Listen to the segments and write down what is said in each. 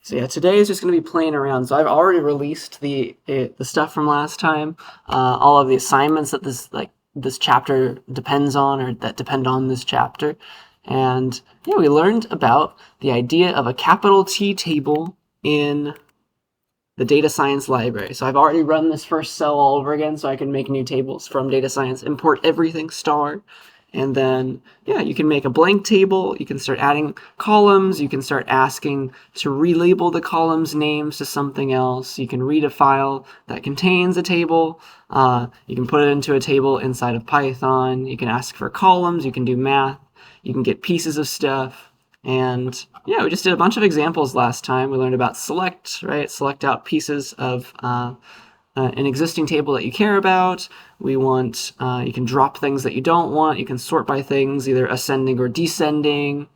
So yeah, today is just going to be playing around. So I've already released the stuff from last time, all of the assignments that this chapter depends on, or that depend on this chapter, and yeah, we learned about the idea of a capital T table in the data science library. So I've already run this first cell all over again, so I can make new tables from data science, import everything star. And then, yeah, you can make a blank table. You can start adding columns. You can start asking to relabel the columns' names to something else. You can read a file that contains a table. You can put it into a table inside of Python. You can ask for columns. You can do math. You can get pieces of stuff. And yeah, we just did a bunch of examples last time. We learned about select, right? Select out pieces of an existing table that you care about. We want, you can drop things that you don't want. You can sort by things, either ascending or descending.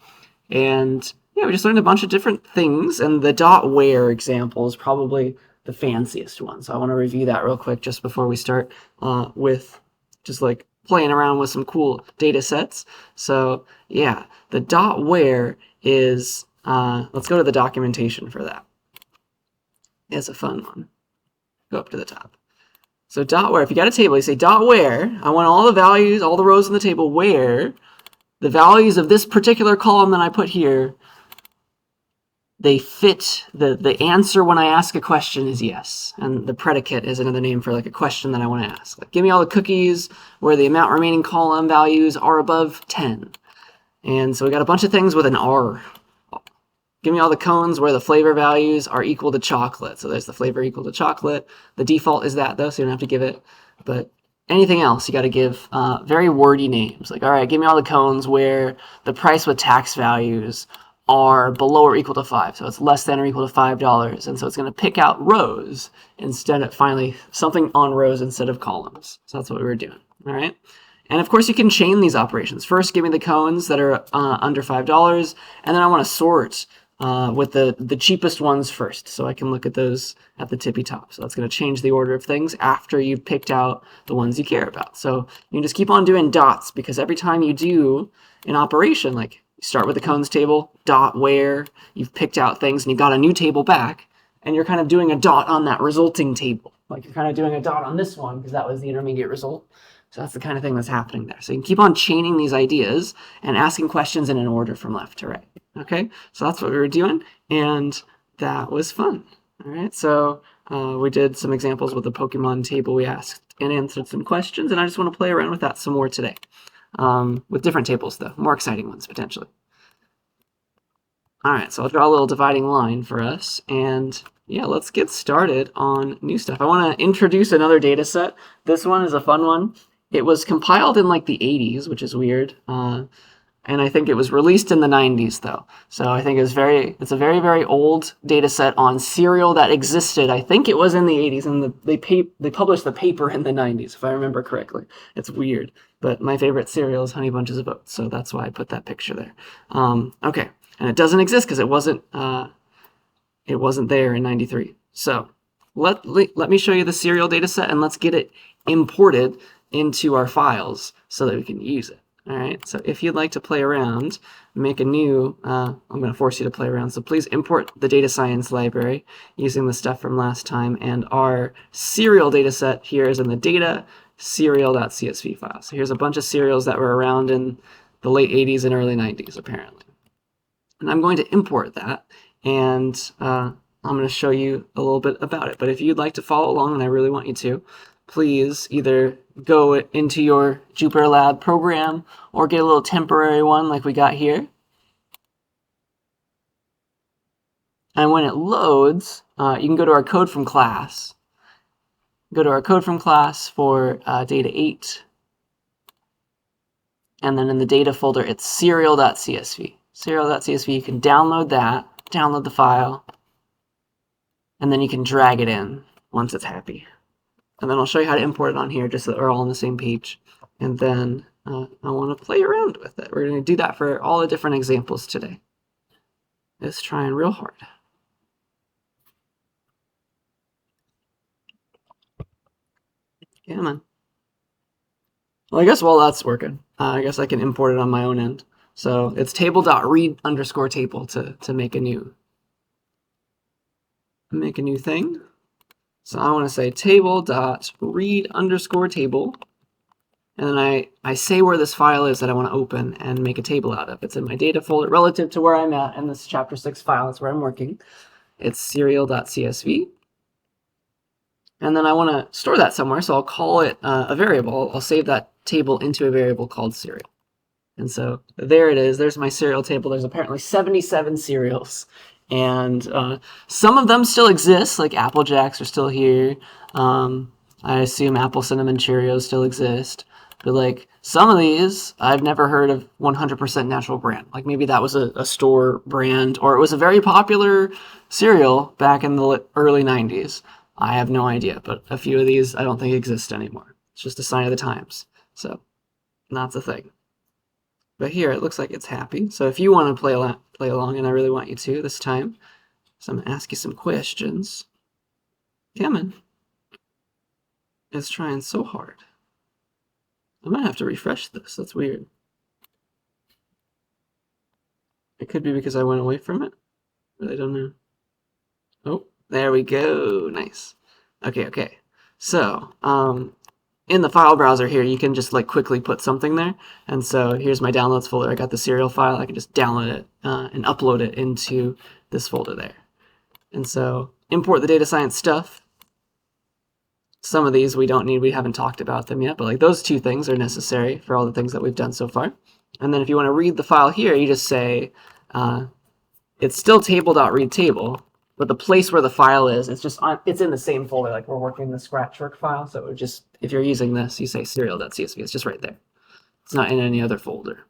And yeah, we just learned a bunch of different things. And the .where example is probably the fanciest one. So I want to review that real quick just before we start with just like playing around with some cool data sets. So yeah, the .where is, let's go to the documentation for that. It's a fun one. Go up to the top. So .where, if you got a table, you say .where, I want all the values, all the rows in the table where the values of this particular column that I put here, they fit, the answer when I ask a question is yes. And the predicate is another name for like a question that I want to ask. Like, give me all the cookies where the amount remaining column values are above 10. And so we got a bunch of things with an R. Give me all the cones where the flavor values are equal to chocolate. So there's the flavor equal to chocolate. The default is that, though, so you don't have to give it. But anything else, you got to give very wordy names. Like, all right, give me all the cones where the price with tax values are below or equal to 5. So it's less than or equal to $5. And so it's going to pick out rows instead of, finally, something on rows instead of columns. So that's what we were doing, all right? And of course, you can chain these operations. First, give me the cones that are under $5, and then I want to sort with the cheapest ones first, so I can look at those at the tippy top. So that's going to change the order of things after you've picked out the ones you care about. So you can just keep on doing dots, because every time you do an operation, like you start with the cones table, .where, you've picked out things, and you got a new table back, and you're kind of doing a dot on that resulting table. Like you're kind of doing a dot on this one, because that was the intermediate result. So that's the kind of thing that's happening there. So you can keep on chaining these ideas and asking questions in an order from left to right. Okay, so that's what we were doing, and that was fun. All right, so we did some examples with the Pokemon table. We asked and answered some questions, and I just want to play around with that some more today. With different tables, though, more exciting ones, potentially. All right, so I'll draw a little dividing line for us, and yeah, let's get started on new stuff. I want to introduce another data set. This one is a fun one. It was compiled in like the 80s, which is weird. And I think it was released in the 90s, though. So I think it's a very, very old data set on cereal that existed. I think it was in the 80s, and they published the paper in the 90s, if I remember correctly. It's weird. But my favorite cereal is Honey Bunches of Oats, so that's why I put that picture there. Okay, and it doesn't exist because it wasn't there in 93. So let me show you the cereal data set, and let's get it imported into our files so that we can use it. All right, so if you'd like to play around, make a new, I'm going to force you to play around, so please import the data science library using the stuff from last time, and our serial data set here is in the data serial.csv file. So here's a bunch of serials that were around in the late 80s and early 90s, apparently. And I'm going to import that, and I'm going to show you a little bit about it. But if you'd like to follow along, and I really want you to, please either go into your Jupyter Lab program or get a little temporary one like we got here. And when it loads, you can go to our code from class. Go to our code from class for data 8. And then in the data folder, it's serial.csv. Serial.csv, you can download that, download the file, and then you can drag it in once it's happy. And then I'll show you how to import it on here just so that we're all on the same page. And then I want to play around with it. We're going to do that for all the different examples today. It's trying real hard. Come on. Well, I guess while that's working, I guess I can import it on my own end. So it's table.read_table to make a new make a new thing. So I want to say table.read_table. And then I say where this file is that I want to open and make a table out of. It's in my data folder relative to where I'm at in this chapter 6 file. It's where I'm working. It's serial.csv. And then I want to store that somewhere, so I'll call it a variable. I'll save that table into a variable called serial. And so there it is. There's my serial table. There's apparently 77 serials. And some of them still exist, like Apple Jacks are still here. I assume Apple Cinnamon Cheerios still exist. But like some of these, I've never heard of 100% natural brand. Like maybe that was a store brand, or it was a very popular cereal back in the early 90s. I have no idea, but a few of these I don't think exist anymore. It's just a sign of the times. So that's a thing. But here it looks like it's happy. So if you want to play along, and I really want you to this time, so I'm going to ask you some questions. Come on. It's trying so hard. I might have to refresh this. That's weird. It could be because I went away from it. I don't know. Oh, there we go. Nice. Okay. So, in the file browser here, you can just like quickly put something there. And so here's my downloads folder. I got the serial file. I can just download it and upload it into this folder there. And so import the data science stuff. Some of these we don't need. We haven't talked about them yet, but like those two things are necessary for all the things that we've done so far. And then if you want to read the file here, you just say it's still table.readTable, but the place where the file is, it's in the same folder. Like we're working the Scratchwork file, so it would just, if you're using this, you say serial.csv. It's just right there. It's not in any other folder.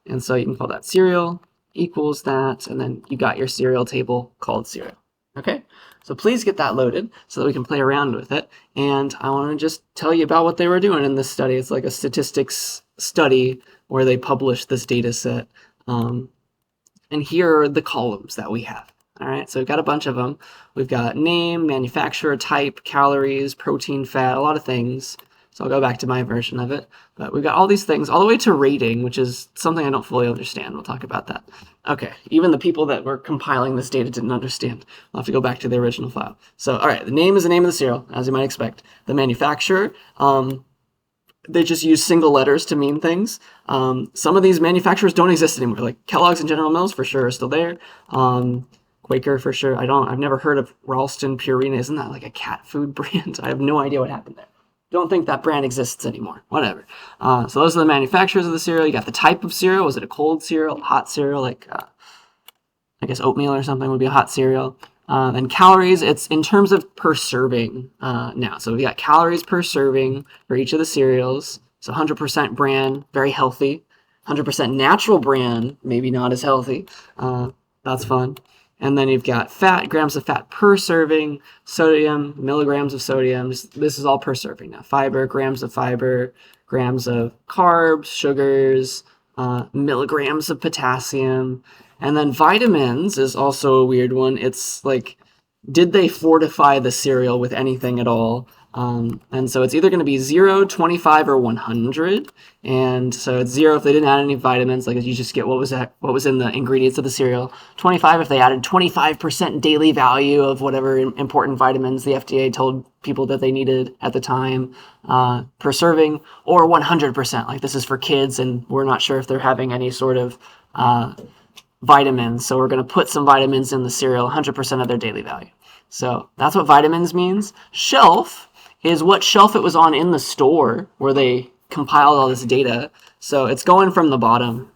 And so you can call that serial equals that, and then you got your serial table called serial. Okay, so please get that loaded so that we can play around with it. And I want to just tell you about what they were doing in this study. It's like a statistics study where they published this data set. And here are the columns that we have. All right, so we've got a bunch of them. We've got name, manufacturer, type, calories, protein, fat, a lot of things. So I'll go back to my version of it. But we've got all these things all the way to rating, which is something I don't fully understand. We'll talk about that. Okay, even the people that were compiling this data didn't understand. We'll have to go back to the original file. So, all right, the name is the name of the cereal, as you might expect. The manufacturer, they just use single letters to mean things. Some of these manufacturers don't exist anymore. Like Kellogg's and General Mills for sure are still there. Quaker for sure. I've never heard of Ralston Purina. Isn't that like a cat food brand? I have no idea what happened there. Don't think that brand exists anymore. Whatever. So those are the manufacturers of the cereal. You got the type of cereal. Was it a cold cereal, hot cereal, like I guess oatmeal or something would be a hot cereal. And calories, it's in terms of per serving now. So we got calories per serving for each of the cereals. So 100% bran, very healthy. 100% natural bran, maybe not as healthy. That's fun. And then you've got fat, grams of fat per serving, sodium, milligrams of sodium. This is all per serving now. Fiber, grams of carbs, sugars, milligrams of potassium. And then vitamins is also a weird one. It's like, did they fortify the cereal with anything at all? And so it's either going to be 0, 25, or 100. And so it's 0 if they didn't add any vitamins, like you just get what was in the ingredients of the cereal. 25 if they added 25% daily value of whatever important vitamins the FDA told people that they needed at the time per serving, or 100%. Like this is for kids, and we're not sure if they're having any sort of vitamins. So we're going to put some vitamins in the cereal, 100% of their daily value. So that's what vitamins means. Shelf is what shelf it was on in the store where they compiled all this data. So it's going from the bottom.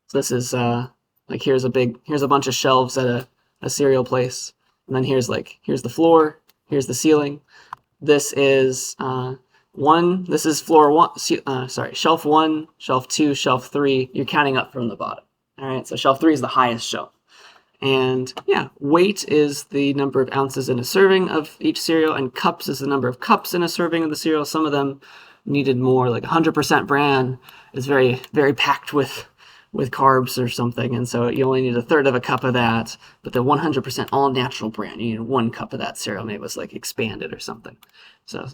So this is like here's a bunch of shelves at a cereal place, and then here's the floor, here's the ceiling. This is this is floor one. Shelf 1, shelf 2, shelf 3. You're counting up from the bottom. All right, so shelf 3 is the highest shelf. And yeah, weight is the number of ounces in a serving of each cereal, and cups is the number of cups in a serving of the cereal. Some of them needed more, like 100% bran is very, very packed with carbs or something, and so you only need a third of a cup of that. But the 100% all natural bran, you need 1 cup of that cereal. Maybe it was like expanded or something. So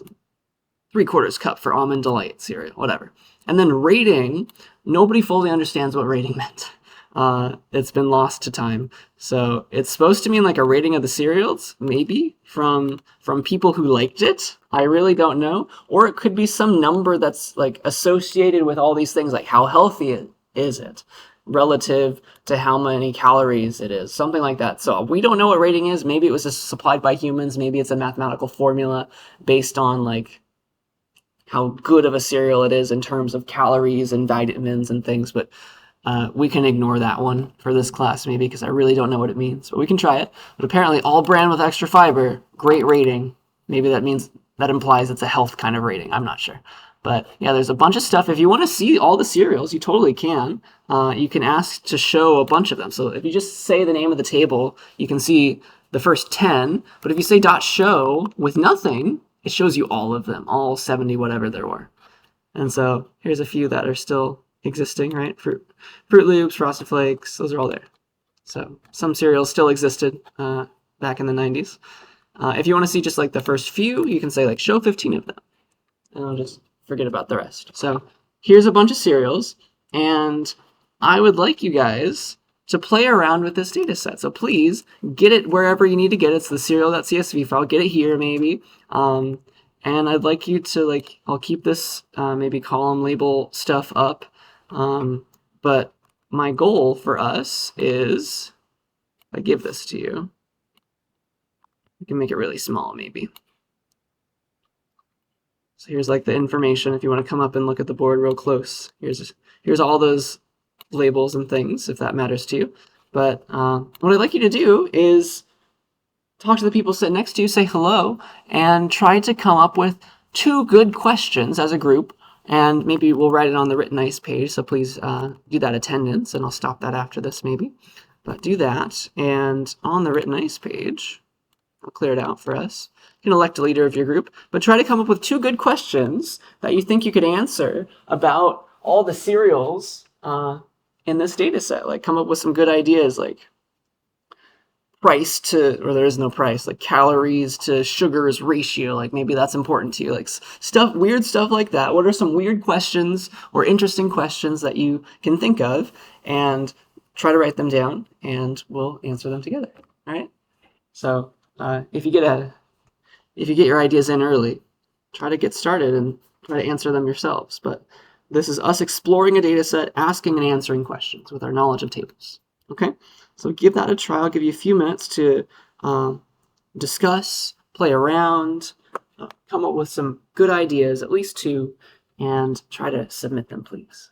3/4 cup for Almond Delight cereal, whatever. And then rating, nobody fully understands what rating meant. It's been lost to time. So it's supposed to mean like a rating of the cereals, maybe from people who liked it. I really don't know. Or it could be some number that's like associated with all these things, like how healthy is it relative to how many calories it is, something like that. So we don't know what rating is. Maybe it was just supplied by humans. Maybe it's a mathematical formula based on like how good of a cereal it is in terms of calories and vitamins and things. But we can ignore that one for this class maybe because I really don't know what it means. But we can try it. But apparently all bran with extra fiber, great rating. Maybe that implies it's a health kind of rating. I'm not sure. But yeah, there's a bunch of stuff. If you want to see all the cereals, you totally can. You can ask to show a bunch of them. So if you just say the name of the table, you can see the first 10. But if you say dot show with nothing, it shows you all of them, all 70 whatever there were. And so here's a few that are still existing, right? Fruit Loops, Frosted Flakes, those are all there. So some cereals still existed back in the 90s. If you want to see just like the first few, you can say like show 15 of them. And I'll just forget about the rest. So here's a bunch of cereals, and I would like you guys to play around with this data set. So please get it wherever you need to get it. It's the cereal.csv file. Get it here maybe. And I'd like you to like, I'll keep this maybe column label stuff up. But my goal for us is, if I give this to you, you can make it really small maybe. So here's like the information if you want to come up and look at the board real close. Here's all those labels and things if that matters to you. But what I'd like you to do is talk to the people sitting next to you, say hello, and try to come up with 2 good questions as a group. And maybe we'll write it on the Written Nice page, so please do that attendance, and I'll stop that after this maybe. But do that, and on the Written Nice page, I'll clear it out for us. You can elect a leader of your group, but try to come up with 2 good questions that you think you could answer about all the cereals in this data set. Like come up with some good ideas like price to, or there is no price, like calories to sugars ratio, like maybe that's important to you, like weird stuff like that. What are some weird questions or interesting questions that you can think of, and try to write them down and we'll answer them together. All right. So if you get your ideas in early, try to get started and try to answer them yourselves. But this is us exploring a data set, asking and answering questions with our knowledge of tables. Okay, so give that a try. I'll give you a few minutes to discuss, play around, come up with some good ideas, at least 2, and try to submit them, please.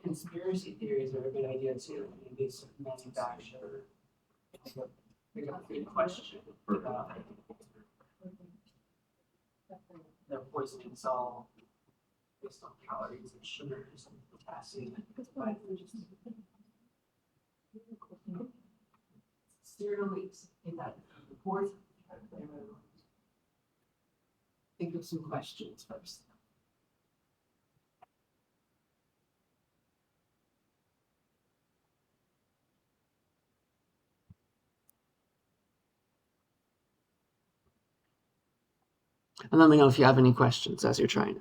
Conspiracy theories are a good idea too. Maybe it's manufacturer. We got a good question. They're poisoning us all based on calories and sugars and potassium and vitamins. Cereal leaks in that report. Think of some questions first. And let me know if you have any questions as you're trying.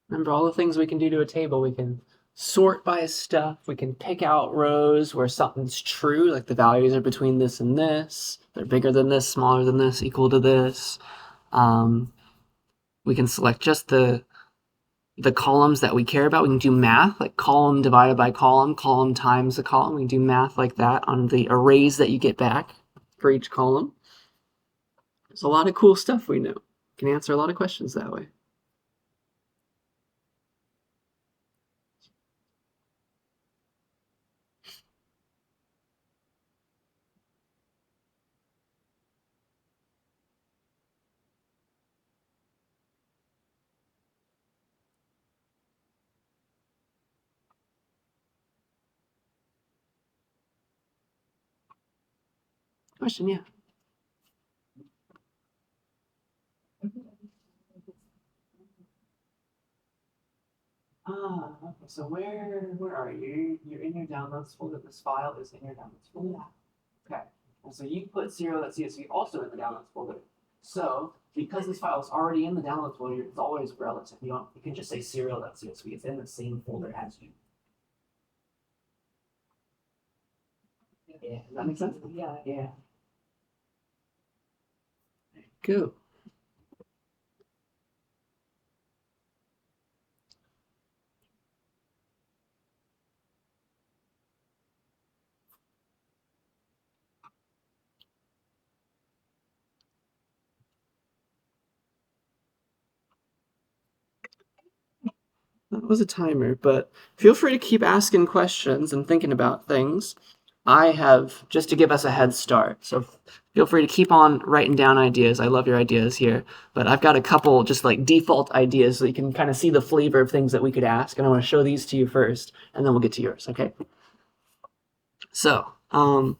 Remember all the things we can do to a table. We can sort by stuff. We can pick out rows where something's true, like the values are between this and this. They're bigger than this, smaller than this, equal to this. We can select just the columns that we care about. We can do math, like column divided by column times the column. We can do math like that on the arrays that you get back for each column. There's a lot of cool stuff we know. We can answer a lot of questions that way. Question, yeah. Okay. So where are you? You're in your downloads folder. This file is in your downloads folder. Yeah. Okay. And so you put serial.csv also in the downloads folder. So because this file is already in the downloads folder, it's always relative. You can just say serial.csv. It's in the same folder as you. Yeah. Does that make sense? Yeah. Yeah. Go. That was a timer, but feel free to keep asking questions and thinking about things. I have, just to give us a head start, so feel free to keep on writing down ideas. I love your ideas here, but I've got a couple just like default ideas so you can kind of see the flavor of things that we could ask, and I want to show these to you first, and then we'll get to yours, okay? So, I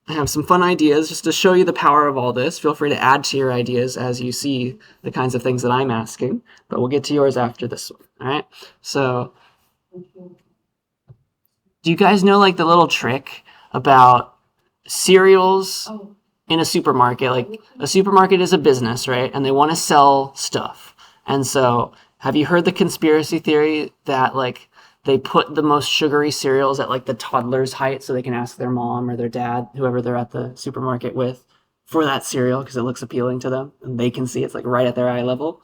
have some fun ideas just to show you the power of all this. Feel free to add to your ideas as you see the kinds of things that I'm asking, but we'll get to yours after this one, all right? So, do you guys know like the little trick about cereals in a supermarket? Like a supermarket is a business, right? And they want to sell stuff. And so, have you heard the conspiracy theory that like they put the most sugary cereals at like the toddler's height so they can ask their mom or their dad, whoever they're at the supermarket with, for that cereal because it looks appealing to them and they can see it's like right at their eye level?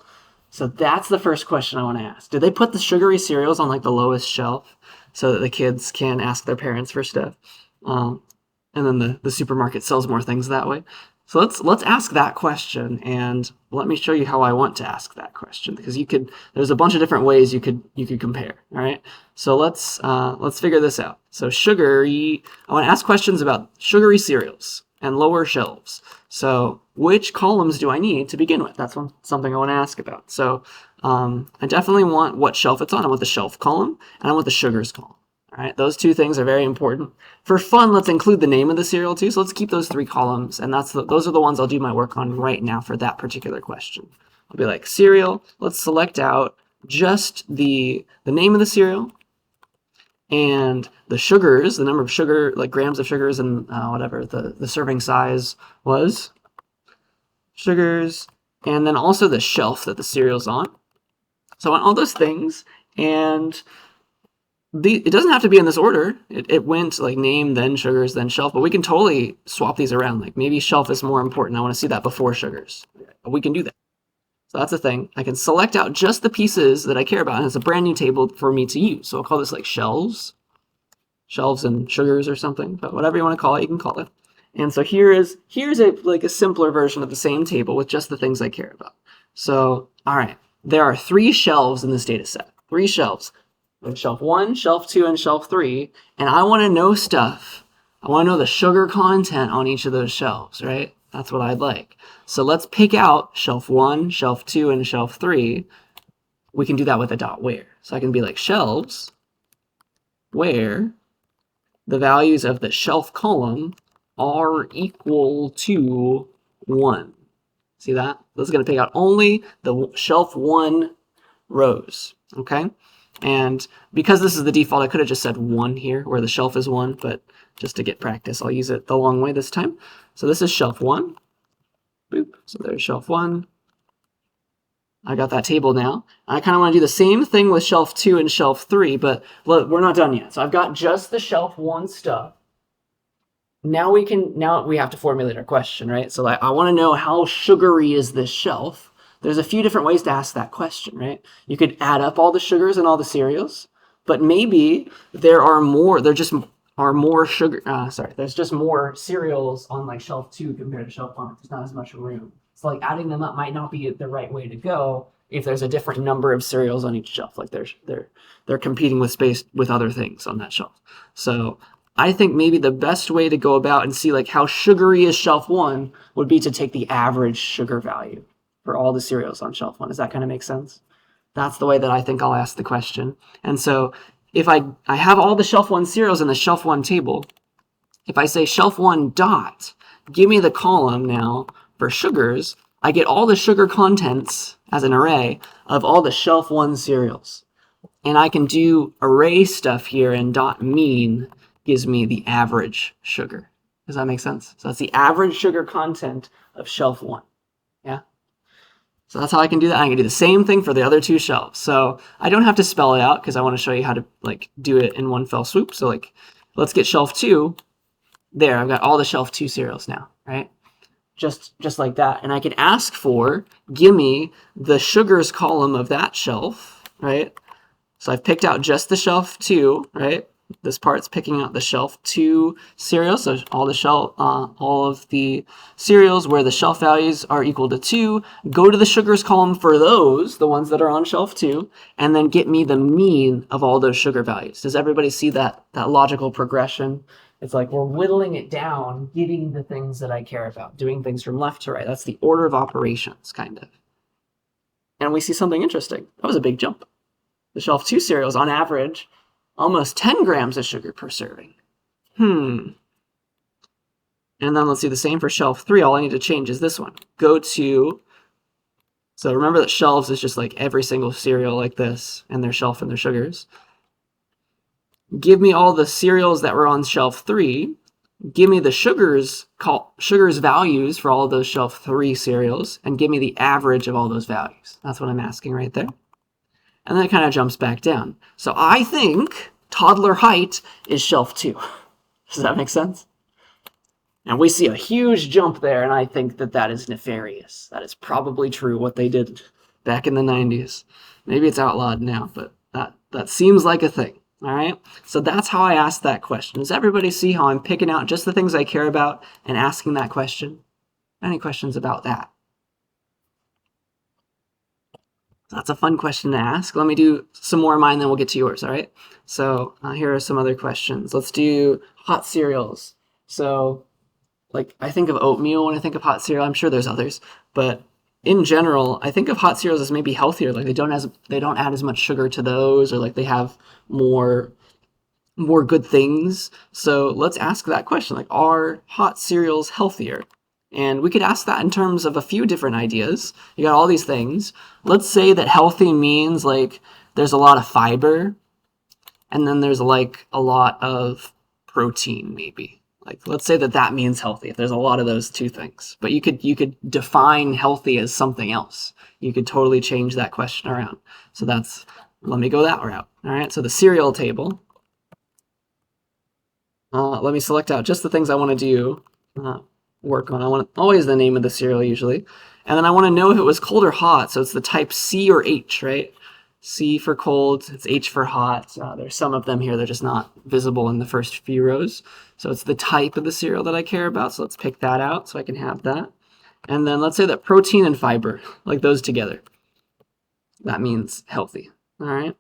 So that's the first question I want to ask. Did they put the sugary cereals on like the lowest shelf so that the kids can ask their parents for stuff? And then the supermarket sells more things that way. So let's ask that question, and let me show you how I want to ask that question, because there's a bunch of different ways you could compare. All right. So let's figure this out. So I want to ask questions about sugary cereals and lower shelves. So which columns do I need to begin with? That's something I want to ask about. So I definitely want what shelf it's on. I want the shelf column, and I want the sugars column. All right, those two things are very important. For fun, let's include the name of the cereal too. So let's keep those three columns, and those are the ones I'll do my work on right now for that particular question. I'll be like cereal. Let's select out just the name of the cereal and the sugars, the number of sugar, like grams of sugars, and whatever the serving size was. Sugars, and then also the shelf that the cereal's on. So I want all those things, and it doesn't have to be in this order. It went like name, then sugars, then shelf, but we can totally swap these around. Like maybe shelf is more important. I want to see that before sugars. We can do that. So that's the thing. I can select out just the pieces that I care about, and it's a brand new table for me to use. So I'll call this like shelves and sugars or something, but whatever you want to call it, you can call it. And so here's a simpler version of the same table with just the things I care about. So, all right, there are 3 shelves in this data set. 3 shelves. Shelf 1, shelf 2, and shelf 3, and I want to know stuff. I want to know the sugar content on each of those shelves, right? That's what I'd like. So let's pick out shelf 1, shelf 2, and shelf 3. We can do that with a dot where. So I can be like shelves where the values of the shelf column are equal to 1. See that? This is going to pick out only the shelf 1 rows, okay? And because this is the default, I could have just said 1 here, where the shelf is 1, but just to get practice, I'll use it the long way this time. So this is shelf 1. Boop. So there's shelf 1. I got that table now. I kind of want to do the same thing with shelf 2 and shelf 3, but we're not done yet. So I've got just the shelf 1 stuff. Now we have to formulate our question, right? So I want to know, how sugary is this shelf? There's a few different ways to ask that question, right? You could add up all the sugars and all the cereals, but maybe there just more cereals on like shelf 2 compared to shelf 1. There's not as much room. So like adding them up might not be the right way to go if there's a different number of cereals on each shelf. Like they're competing with space with other things on that shelf. So I think maybe the best way to go about and see like how sugary is shelf 1 would be to take the average sugar value for all the cereals on shelf 1. Does that kind of make sense? That's the way that I think I'll ask the question. And so if I have all the shelf 1 cereals in the shelf 1 table, if I say shelf 1 dot, give me the column now for sugars, I get all the sugar contents as an array of all the shelf 1 cereals. And I can do array stuff here, and dot mean gives me the average sugar. Does that make sense? So that's the average sugar content of shelf 1. Yeah? So that's how I can do that. I can do the same thing for the other 2 shelves. So I don't have to spell it out because I want to show you how to like do it in one fell swoop. So like, let's get shelf 2. There, I've got all the shelf 2 cereals now, right? Just like that. And I can ask for, give me the sugars column of that shelf, right? So I've picked out just the shelf 2, right? This part's picking out the shelf 2 cereals, so all of the cereals where the shelf values are equal to 2. Go to the sugars column for those, the ones that are on shelf 2, and then get me the mean of all those sugar values. Does everybody see that logical progression? It's like we're whittling it down, getting the things that I care about, doing things from left to right. That's the order of operations, kind of. And we see something interesting. That was a big jump. The shelf 2 cereals, on average, almost 10 grams of sugar per serving. And then let's do the same for shelf 3. All I need to change is this one. So remember that shelves is just like every single cereal like this, and their shelf and their sugars. Give me all the cereals that were on shelf 3. Give me the sugars values for all of those shelf 3 cereals, and give me the average of all those values. That's what I'm asking right there. And then it kind of jumps back down. So I think toddler height is shelf 2. Does that make sense? And we see a huge jump there, and I think that is nefarious. That is probably true, what they did back in the 90s. Maybe it's outlawed now, but that seems like a thing. All right? So that's how I ask that question. Does everybody see how I'm picking out just the things I care about and asking that question? Any questions about that? That's a fun question to ask. Let me do some more of mine, then we'll get to yours, all right? So here are some other questions. Let's do hot cereals. So like I think of oatmeal when I think of hot cereal. I'm sure there's others, but in general, I think of hot cereals as maybe healthier. Like they don't add as much sugar to those, or like they have more good things. So let's ask that question. Like, are hot cereals healthier? And we could ask that in terms of a few different ideas. You got all these things. Let's say that healthy means like there's a lot of fiber, and then there's like a lot of protein, maybe. Like let's say that means healthy if there's a lot of those 2 things. But you could define healthy as something else. You could totally change that question around. So let me go that route. All right. So the cereal table. Let me select out just the things I want to do. Work on. I want always the name of the cereal usually. And then I want to know if it was cold or hot. So it's the type C or H, right? C for cold, it's H for hot. There's some of them here, they're just not visible in the first few rows. So it's the type of the cereal that I care about. So let's pick that out so I can have that. And then let's say that protein and fiber, like those together. That means healthy. All right.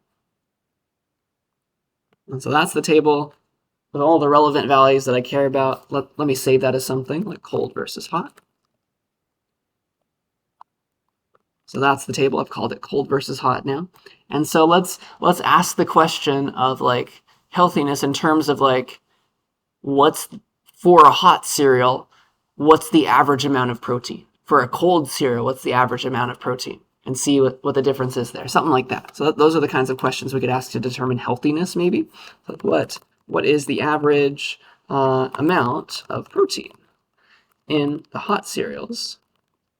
And so that's the table with all the relevant values that I care about. Let me save that as something like cold versus hot. So that's the table. I've called it cold versus hot now. And so let's ask the question of like healthiness in terms of like what's for a hot cereal, what's the average amount of protein? For a cold cereal, what's the average amount of protein? And see what the difference is there. Something like that. So those are the kinds of questions we could ask to determine healthiness maybe. Like what is the average amount of protein in the hot cereals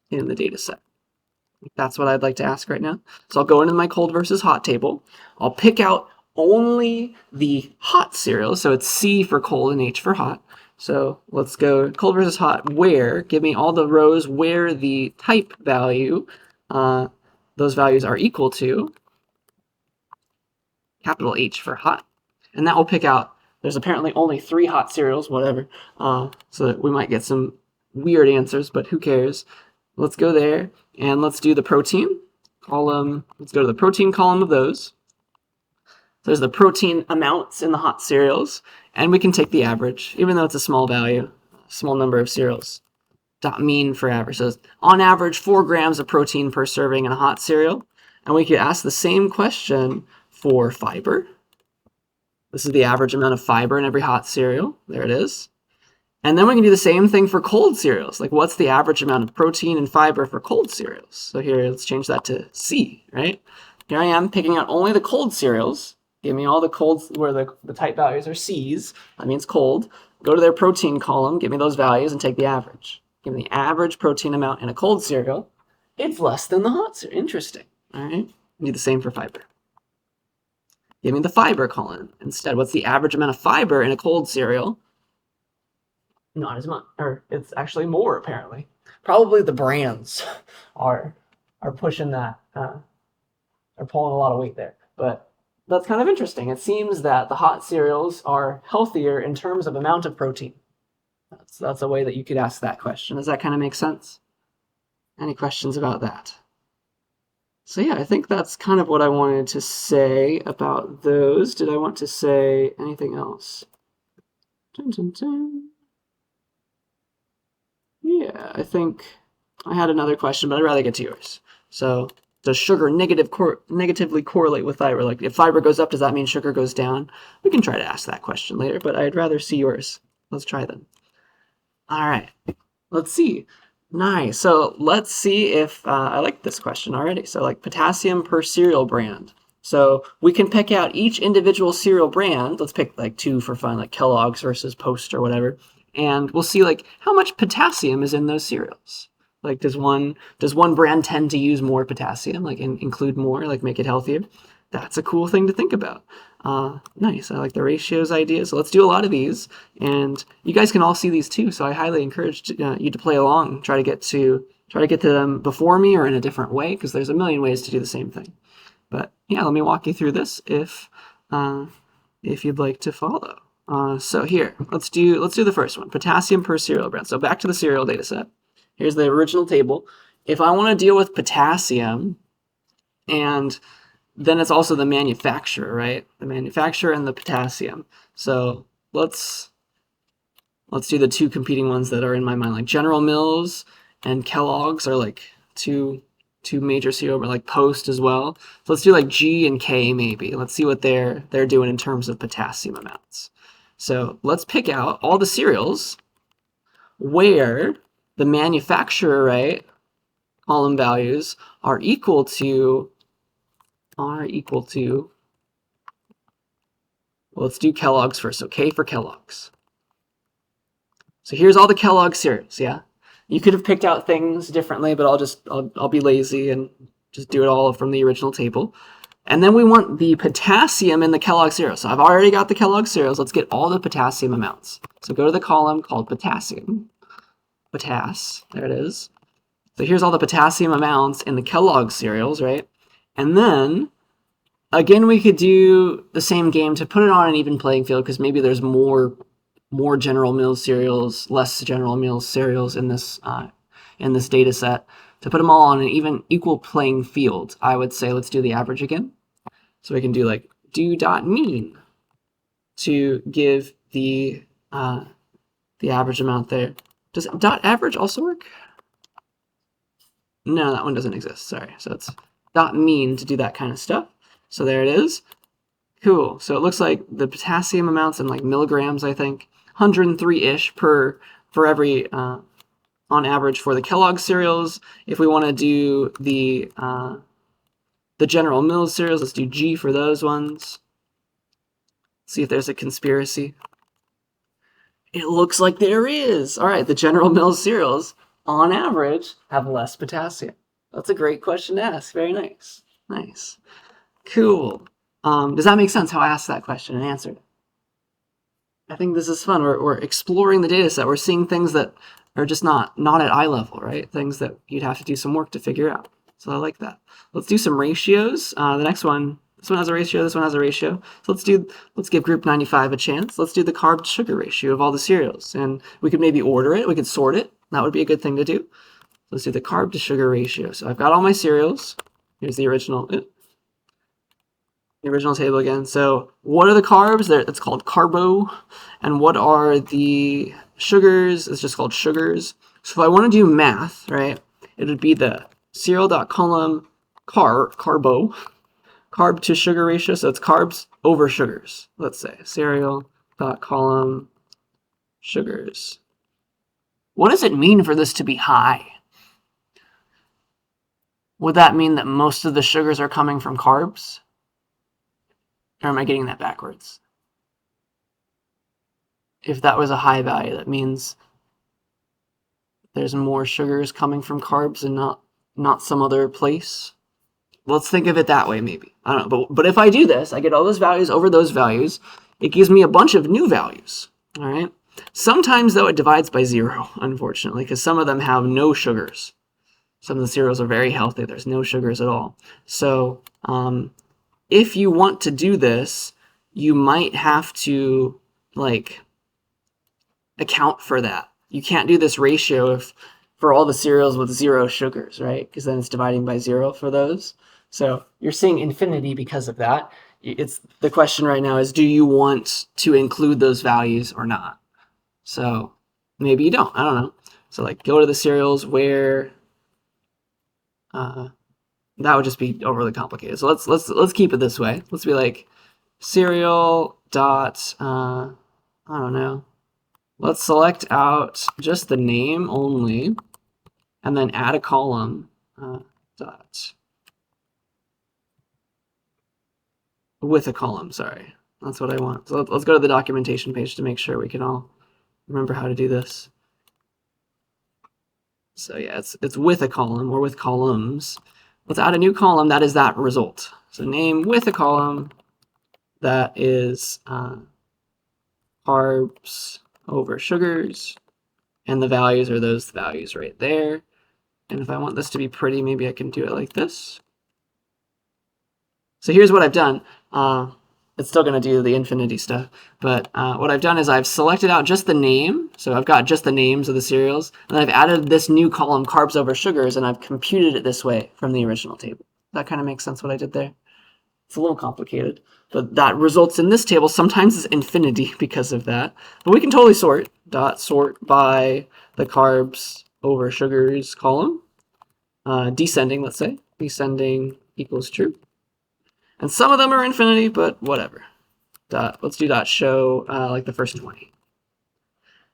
in the data set? That's what I'd like to ask right now. So I'll go into my cold versus hot table. I'll pick out only the hot cereals. So it's C for cold and H for hot. So let's go cold versus hot. Where, give me all the rows where the type value, those values are equal to capital H for hot. And that will pick out, there's apparently only 3 hot cereals, whatever. So that we might get some weird answers, but who cares? Let's go there and let's do the protein column. Let's go to the protein column of those. So there's the protein amounts in the hot cereals, and we can take the average, even though it's a small value, small number of cereals. Dot mean for average. So on average, 4 grams of protein per serving in a hot cereal. And we could ask the same question for fiber. This is the average amount of fiber in every hot cereal. There it is. And then we can do the same thing for cold cereals. Like, what's the average amount of protein and fiber for cold cereals? So here, let's change that to C, right? Here I am picking out only the cold cereals. Give me all the colds where the type values are C's. That means cold. Go to their protein column, give me those values, and take the average. Give me the average protein amount in a cold cereal. It's less than the hot cereal. Interesting. All right. Do the same for fiber. Give me the fiber column instead. What's the average amount of fiber in a cold cereal? Not as much, or it's actually more apparently. Probably the brands are pushing that, are pulling a lot of weight there. But that's kind of interesting. It seems that the hot cereals are healthier in terms of amount of protein. That's a way that you could ask that question. Does that kind of make sense? Any questions about that? So yeah, I think that's kind of what I wanted to say about those. Did I want to say anything else? Dun, dun, dun. Yeah, I think I had another question, but I'd rather get to yours. So, does sugar negatively correlate with fiber? Like, if fiber goes up, does that mean sugar goes down? We can try to ask that question later, but I'd rather see yours. Let's try them. All right, let's see. Nice. So let's see if I like this question already. So like potassium per cereal brand. So we can pick out each individual cereal brand. Let's pick like 2 for fun, like Kellogg's versus Post or whatever. And we'll see like how much potassium is in those cereals. Like does one brand tend to use more potassium, like include more, like make it healthier? That's a cool thing to think about. Nice. I like the ratios idea. So let's do a lot of these, and you guys can all see these too. So I highly encourage you to play along. Try to get to them before me or in a different way, because there's a million ways to do the same thing. But yeah, let me walk you through this if you'd like to follow. So here, let's do the first one: potassium per cereal brand. So back to the cereal data set. Here's the original table. If I want to deal with potassium, and then it's also the manufacturer, right? The manufacturer and the potassium. So let's do the 2 competing ones that are in my mind. Like General Mills and Kellogg's are like two major cereal, but like Post as well. So let's do like G and K maybe. Let's see what they're doing in terms of potassium amounts. So let's pick out all the cereals where the manufacturer, right, column values are equal to, let's do Kellogg's first. So K for Kellogg's. So here's all the Kellogg cereals, yeah? You could have picked out things differently, but I'll be lazy and just do it all from the original table. And then we want the potassium in the Kellogg cereals. So I've already got the Kellogg cereals. Let's get all the potassium amounts. So go to the column called potassium. There it is. So here's all the potassium amounts in the Kellogg cereals, right? And then again, we could do the same game to put it on an even playing field, because maybe there's more General Mills cereals, less General Mills cereals in this data set. To put them all on an equal playing field, I would say let's do the average again. So we can do like do dot mean to give the average amount there. Does dot average also work? No, that one doesn't exist. Sorry. So it's dot mean to do that kind of stuff. So there it is. Cool. So it looks like the potassium amounts in like milligrams, I think, 103-ish for every on average for the Kellogg cereals. If we want to do the General Mills cereals, let's do G for those ones. See if there's a conspiracy. It looks like there is. All right, the General Mills cereals on average have less potassium. That's a great question to ask. Very nice. Nice. Cool. Does that make sense how I asked that question and answered it? I think this is fun. We're exploring the data set. We're seeing things that are just not at eye level, right? Things that you'd have to do some work to figure out. So I like that. Let's do some ratios. The next one, this one has a ratio, this one has a ratio. So let's give group 95 a chance. Let's do the carb to sugar ratio of all the cereals. And we could maybe order it, we could sort it. That would be a good thing to do. Let's do the carb to sugar ratio. So I've got all my cereals. Here's the original table again. So what are the carbs? It's called carbo. And what are the sugars? It's just called sugars. So if I want to do math, right, it would be the cereal.column carbo, carb to sugar ratio. So it's carbs over sugars. Let's say cereal.column sugars. What does it mean for this to be high? Would that mean that most of the sugars are coming from carbs? Or am I getting that backwards? If that was a high value, that means there's more sugars coming from carbs and not some other place. Let's think of it that way, maybe. I don't know. But if I do this, I get all those values over those values. It gives me a bunch of new values. All right. Sometimes, though, it divides by 0, unfortunately, because some of them have no sugars. Some of the cereals are very healthy. There's no sugars at all. So if you want to do this, you might have to account for that. You can't do this ratio for all the cereals with 0 sugars, right? Because then it's dividing by 0 for those. So you're seeing infinity because of that. It's the question right now is, do you want to include those values or not? So maybe you don't. I don't know. So go to the cereals where that would just be overly complicated. So let's keep it this way. Let's be cereal dot I don't know. Let's select out just the name only, and then add a column dot with a column. Sorry, that's what I want. So let's go to the documentation page to make sure we can all remember how to do this. So yeah, it's with a column or with columns. Let's add a new column that is that result. So name with a column that is carbs over sugars, and the values are those values right there. And if I want this to be pretty, maybe I can do it like this. So here's what I've done. It's still going to do the infinity stuff, but what I've done is I've selected out just the name. So I've got just the names of the cereals, and then I've added this new column, carbs over sugars, and I've computed it this way from the original table. That kind of makes sense what I did there. It's a little complicated, but that results in this table. Sometimes it's infinity because of that, but we can totally sort. Sort by the carbs over sugars column. Descending, let's say. Descending equals true. And some of them are infinity, but whatever. Let's do show the first 20.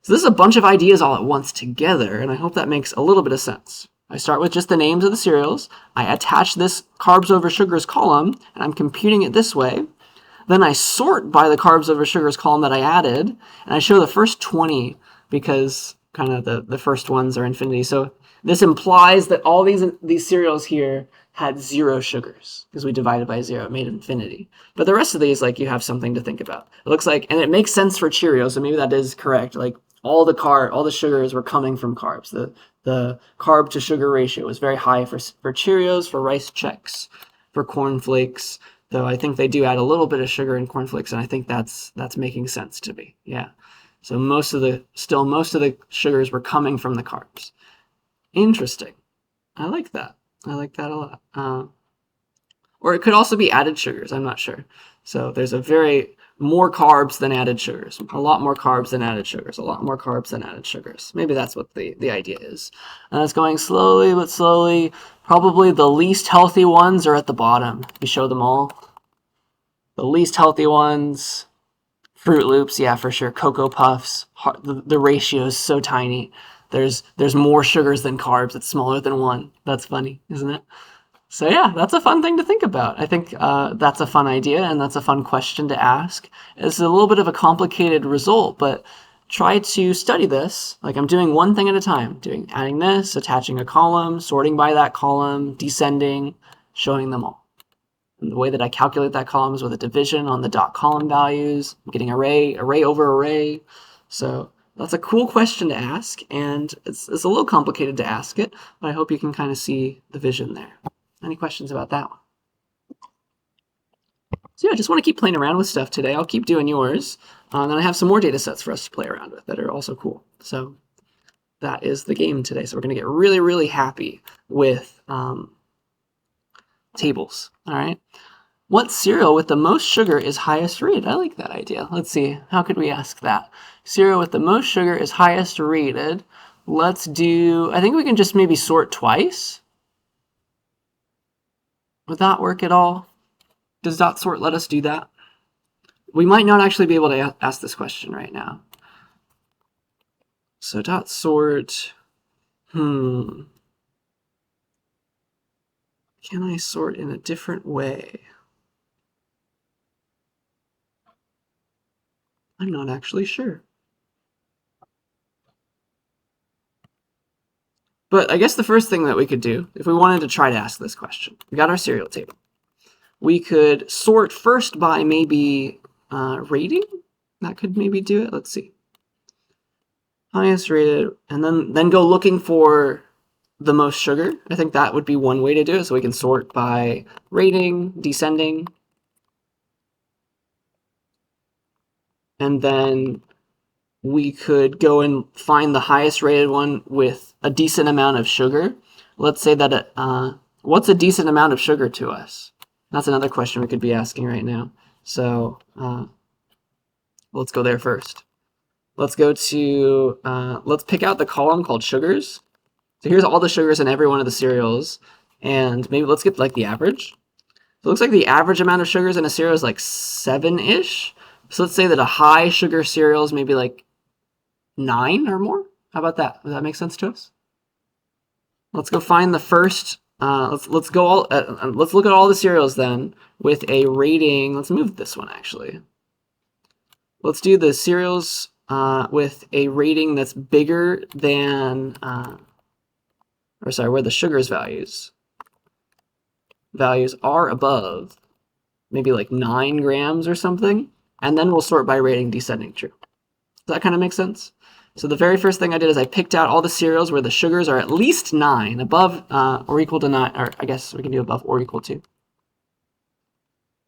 So this is a bunch of ideas all at once together, and I hope that makes a little bit of sense. I start with just the names of the cereals. I attach this carbs over sugars column, and I'm computing it this way. Then I sort by the carbs over sugars column that I added, and I show the first 20 because kind of the first ones are infinity. So this implies that all these cereals here had 0 sugars because we divided by 0. It made infinity. But the rest of these, you have something to think about. It looks like, and it makes sense for Cheerios, so maybe that is correct. All the sugars were coming from carbs. The carb to sugar ratio was very high for Cheerios, for Rice Chex, for Corn Flakes. Though I think they do add a little bit of sugar in Corn Flakes, and I think that's making sense to me. Yeah. So most of the sugars were coming from the carbs. Interesting. I like that. I like that a lot. Or it could also be added sugars. I'm not sure. So there's more carbs than added sugars. A lot more carbs than added sugars. A lot more carbs than added sugars. Maybe that's what the idea is. And it's going slowly but slowly. Probably the least healthy ones are at the bottom. We show them all. The least healthy ones. Fruit Loops, yeah, for sure. Cocoa Puffs. The ratio is so tiny. There's more sugars than carbs. It's smaller than 1. That's funny, isn't it? So yeah, that's a fun thing to think about. I think that's a fun idea, and that's a fun question to ask. It's a little bit of a complicated result, but try to study this. Like I'm doing one thing at a time, adding this, attaching a column, sorting by that column, descending, showing them all. And the way that I calculate that column is with a division on the dot column values. I'm getting array over array. So that's a cool question to ask, and it's a little complicated to ask it, but I hope you can kind of see the vision there. Any questions about that one? So yeah, I just want to keep playing around with stuff today. I'll keep doing yours. And I have some more data sets for us to play around with that are also cool. So that is the game today. So we're going to get really, really happy with tables. All right. What cereal with the most sugar is highest rated? I like that idea. Let's see. How could we ask that? Cereal with the most sugar is highest rated. Let's do, I think we can just maybe sort twice. Would that work at all? Does dot sort let us do that? We might not actually be able to ask this question right now. So dot sort, can I sort in a different way? I'm not actually sure. But I guess the first thing that we could do, if we wanted to try to ask this question, we got our cereal table. We could sort first by maybe rating. That could maybe do it. Let's see. Highest rated, and then go looking for the most sugar. I think that would be one way to do it. So we can sort by rating, descending, and then we could go and find the highest rated one with a decent amount of sugar. Let's say that what's a decent amount of sugar to us? That's another question we could be asking right now. So let's go there first. Let's go to, let's pick out the column called sugars. So here's all the sugars in every one of the cereals. And maybe let's get like the average. So it looks like the average amount of sugars in a cereal is like 7-ish. So let's say that a high sugar cereal is maybe like 9 or more. How about that? Does that make sense to us? Let's go find the first. Let's look at all the cereals then with a rating. Let's move this one actually. Let's do the cereals with a rating that's bigger than, where the sugars values are above maybe like 9 grams or something, and then we'll sort by rating descending true. Does that kind of make sense? So the very first thing I did is I picked out all the cereals where the sugars are at least 9, above or equal to 9, or I guess we can do above or equal to.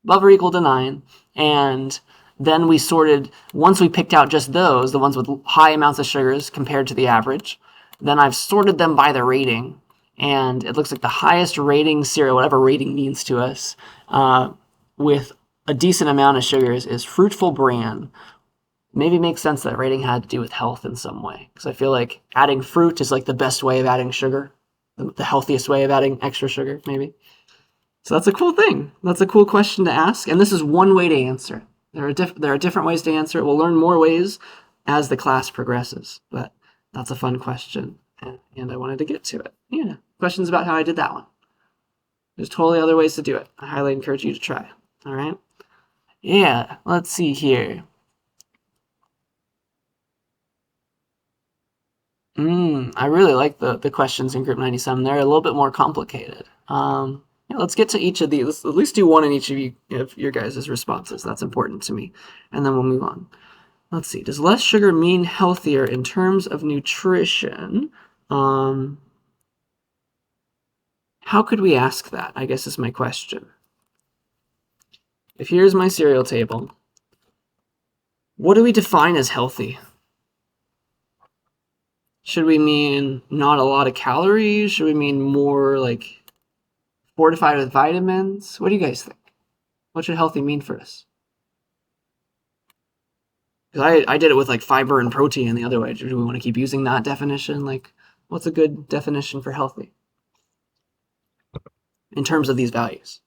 Above or equal to 9, and then we sorted, once we picked out just those, the ones with high amounts of sugars compared to the average, then I've sorted them by the rating, and it looks like the highest rating cereal, whatever rating means to us, with a decent amount of sugars is Fruitful Bran. Maybe makes sense that rating had to do with health in some way, because I feel like adding fruit is like the best way of adding sugar, the healthiest way of adding extra sugar, maybe. So that's a cool thing. That's a cool question to ask, and this is one way to answer it. There are different ways to answer it. We'll learn more ways as the class progresses, but that's a fun question, and I wanted to get to it. Yeah, questions about how I did that one? There's totally other ways to do it. I highly encourage you to try. All right? Yeah, let's see here. I really like the questions in Group 97. They're a little bit more complicated. Yeah, let's get to each of these. Let's at least do one in each of your guys' responses. That's important to me. And then we'll move on. Let's see. Does less sugar mean healthier in terms of nutrition? How could we ask that, I guess is my question. If here's my cereal table, what do we define as healthy? Should we mean not a lot of calories? Should we mean more like fortified with vitamins? What do you guys think? What should healthy mean for us? Because I did it with like fiber and protein the other way. Do we want to keep using that definition? Like, what's a good definition for healthy in terms of these values?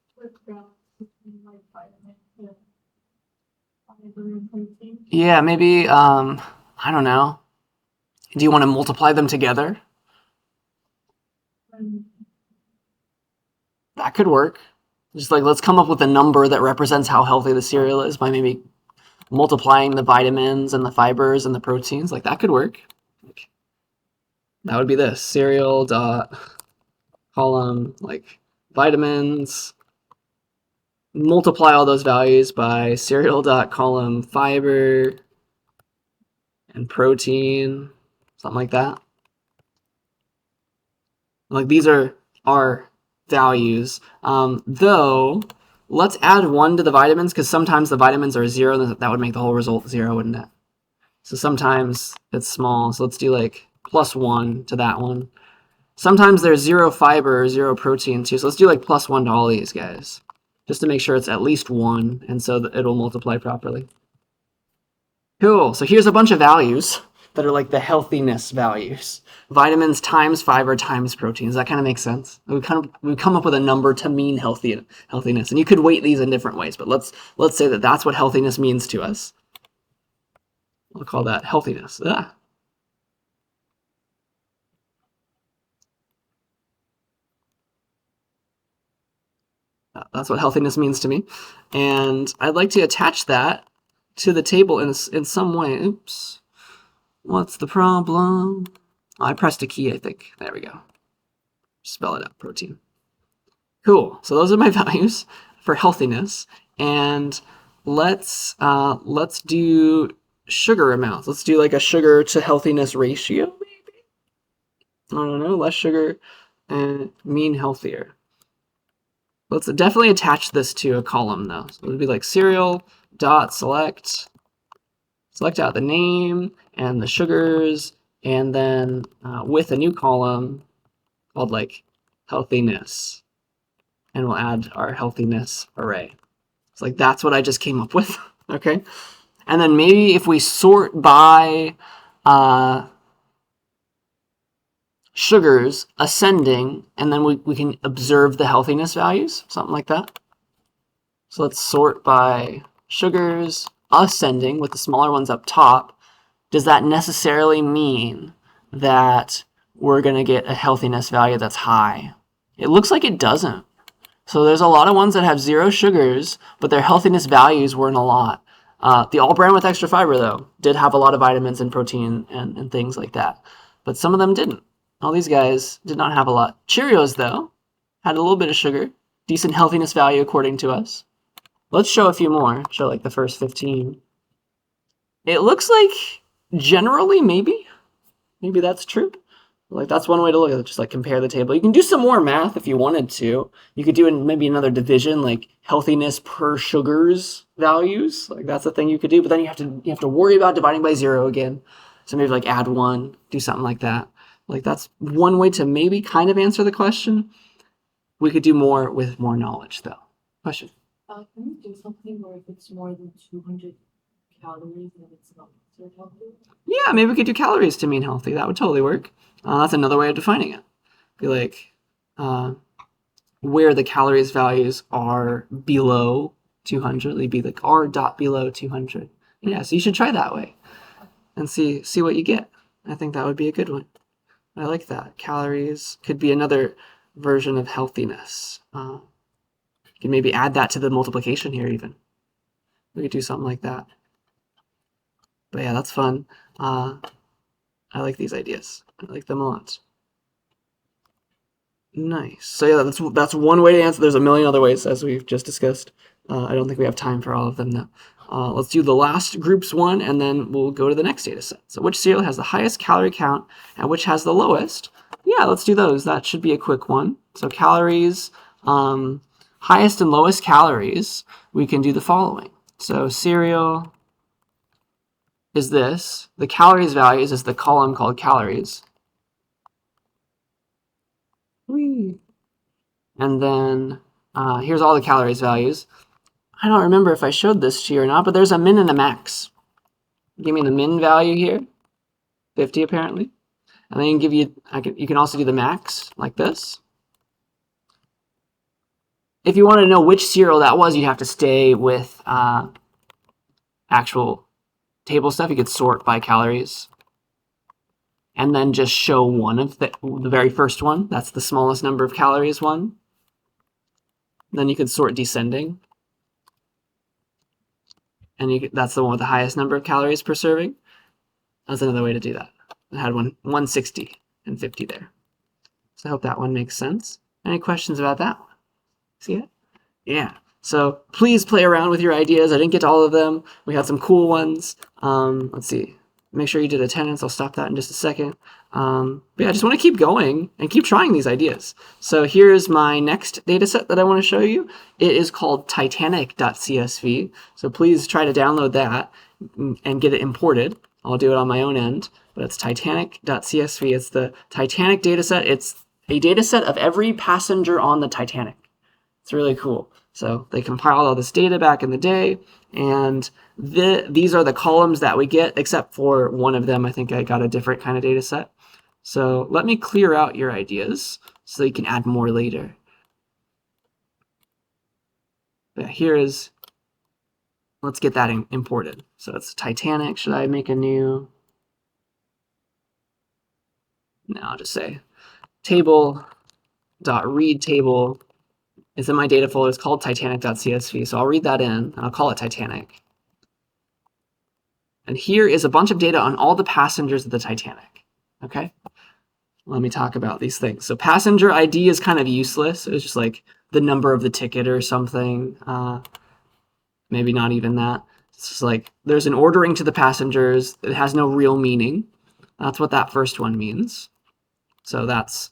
Yeah, maybe, I don't know. Do you want to multiply them together? That could work. Just like, let's come up with a number that represents how healthy the cereal is by maybe multiplying the vitamins and the fibers and the proteins, like that could work. That would be this serial dot column like vitamins, multiply all those values by serial dot column fiber and protein, something like that. Like these are our values. Though, let's add 1 to the vitamins because sometimes the vitamins are 0. That would make the whole result 0, wouldn't it? So sometimes it's small. So let's do like +1 to that one. Sometimes there's 0 fiber, 0 protein too. So let's do like +1 to all these guys, just to make sure it's at least 1, and so that it'll multiply properly. Cool. So here's a bunch of values that are like the healthiness values. Vitamins times fiber times protein. Does that kind of make sense? We come up with a number to mean healthiness, and you could weight these in different ways. But let's say that that's what healthiness means to us. We'll call that healthiness. That's what healthiness means to me, and I'd like to attach that to the table in some way. Oops. What's the problem? Oh, I pressed a key, I think. There we go. Spell it out, protein. Cool. So those are my values for healthiness. And let's do sugar amounts. Let's do like a sugar to healthiness ratio, maybe? I don't know. Less sugar and mean healthier. Let's definitely attach this to a column, though. So it would be like serial dot select out the name and the sugars, and then with a new column called like healthiness, and we'll add our healthiness array. It's like that's what I just came up with. Okay, and then maybe if we sort by sugars ascending, and then we can observe the healthiness values, something like that. So let's sort by sugars ascending with the smaller ones up top. Does that necessarily mean that we're going to get a healthiness value that's high? It looks like it doesn't. So there's a lot of ones that have 0 sugars, but their healthiness values weren't a lot. The all bran with extra fiber, though, did have a lot of vitamins and protein and things like that. But some of them didn't. All these guys did not have a lot. Cheerios, though, had a little bit of sugar. Decent healthiness value according to us. Let's show a few more. Show like the first 15. It looks like generally maybe that's true. Like that's one way to look at it, just like compare the table. You can do some more math if you wanted to. You could do maybe another division, like healthiness per sugars values. Like that's a thing you could do, but then you have to worry about dividing by 0 again. So maybe like add 1, do something like that. Like that's one way to maybe kind of answer the question. We could do more with more knowledge though. Question? Can you do something where if it's more than 200 calories, then it's not considered healthy? Yeah, maybe we could do calories to mean healthy. That would totally work. That's another way of defining it. Be like where the calories values are below 200. They'd be like r dot below 200. Yeah, so you should try that way and see what you get. I think that would be a good one. I like that. Calories could be another version of healthiness. You can maybe add that to the multiplication here even. We could do something like that. But yeah, that's fun. I like these ideas. I like them a lot. Nice. So yeah, that's one way to answer. There's a million other ways, as we've just discussed. I don't think we have time for all of them though. Let's do the last groups one, and then we'll go to the next data set. So which cereal has the highest calorie count, and which has the lowest? Yeah, let's do those. That should be a quick one. So calories, highest and lowest calories, we can do the following. So cereal is this. The calories values is the column called calories. Whee. And then here's all the calories values. I don't remember if I showed this to you or not, but there's a min and a max. Give me the min value here, 50 apparently. And then you can also do the max like this. If you wanted to know which cereal that was, you'd have to stay with actual table stuff. You could sort by calories. And then just show one of the very first one. That's the smallest number of calories one. Then you could sort descending. and that's the one with the highest number of calories per serving. That's another way to do that. I had 160 and 50 there. So I hope that one makes sense. Any questions about that one? See it? Yeah. So please play around with your ideas. I didn't get to all of them. We had some cool ones. Let's see. Make sure you did attendance. I'll stop that in just a second. But yeah, I just want to keep going and keep trying these ideas. So here's my next data set that I want to show you. It is called Titanic.csv. So please try to download that and get it imported. I'll do it on my own end, but it's Titanic.csv. It's the Titanic data set. It's a data set of every passenger on the Titanic. It's really cool. So they compiled all this data back in the day, and these are the columns that we get, except for one of them. I think I got a different kind of data set. So let me clear out your ideas so you can add more later. But let's get that imported. So it's Titanic. Should I make a new? No, I'll just say table.read table. It's in my data folder. It's called Titanic.csv. So I'll read that in, and I'll call it Titanic. And here is a bunch of data on all the passengers of the Titanic. Okay? Let me talk about these things. So passenger ID is kind of useless. It was just like the number of the ticket or something. Maybe not even that. It's just like there's an ordering to the passengers. It has no real meaning. That's what that first one means. So that's